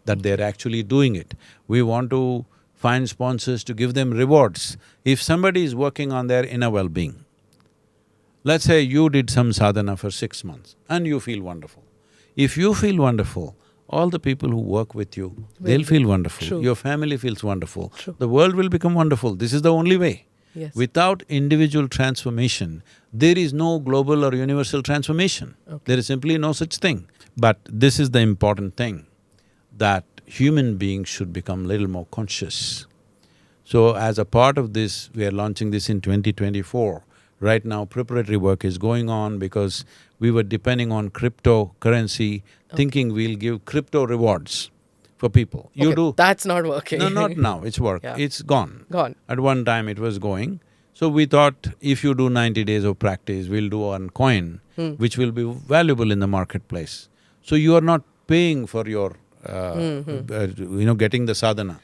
that they're actually doing it. We want to find sponsors to give them rewards. If somebody is working on their inner well-being, let's say you did some sadhana for 6 months and you feel wonderful. If you feel wonderful, all the people who work with you, they'll feel wonderful. True. Your family feels wonderful. True. The world will become wonderful. This is the only way. Yes. Without individual transformation, there is no global or universal transformation. Okay. There is simply no such thing. But this is the important thing, that human beings should become little more conscious. So as a part of this, we are launching this in 2024. Right now, preparatory work is going on because we were depending on cryptocurrency, thinking we'll give crypto rewards for people. You Okay, do… that's not working. No, not now, it's work, Yeah. it's gone. Gone. At one time it was going. So we thought if you do 90 days of practice, we'll do one coin, which will be valuable in the marketplace. So you are not paying for your, getting the sadhana.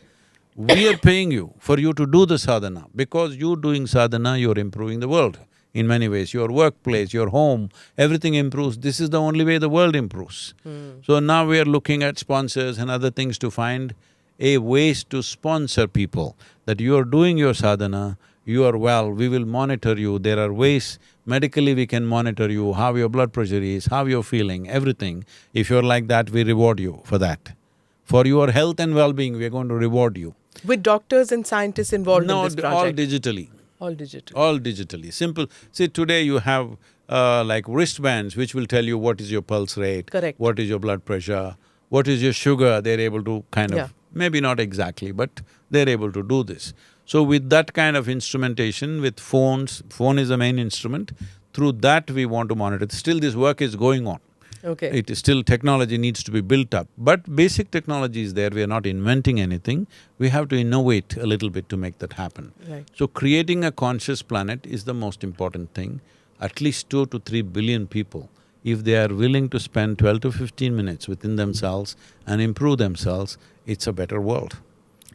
We are paying you for you to do the sadhana. Because you doing sadhana, you're improving the world in many ways. Your workplace, your home, everything improves. This is the only way the world improves. So now we are looking at sponsors and other things to find a ways to sponsor people, that you are doing your sadhana, you are well, we will monitor you. There are ways, medically we can monitor you, how your blood pressure is, how you're feeling, everything. If you're like that, we reward you for that. For your health and well-being, we are going to reward you. With doctors and scientists involved in this project? No, all digitally. All digitally. All digitally, simple. See, today you have like wristbands which will tell you what is your pulse rate, Correct. what is your blood pressure, what is your sugar, they're able to kind of… Yeah. Maybe not exactly, but they're able to do this. So with that kind of instrumentation, with phones, phone is the main instrument, through that we want to monitor. Still this work is going on. Okay. It is still… technology needs to be built up, but basic technology is there, we are not inventing anything, we have to innovate a little bit to make that happen. Right. So creating a conscious planet is the most important thing. At least 2 to 3 billion people, if they are willing to spend 12 to 15 minutes within themselves and improve themselves, it's a better world.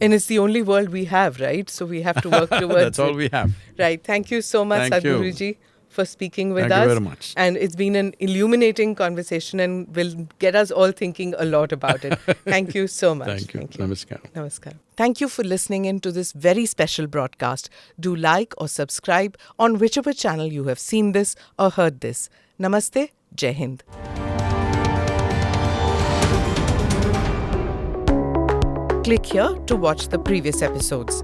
And it's the only world we have, right? So we have to work towards That's all we have. Right. Thank you so much, Thank you. Sadhguruji, for speaking with Thank us. you very much. And it's been an illuminating conversation and will get us all thinking a lot about it. Thank you so much. Thank you. Namaskar. Namaskar. Thank you for listening in to this very special broadcast. Do like or subscribe on whichever channel you have seen this or heard this. Namaste. Jai Hind. Click here to watch the previous episodes.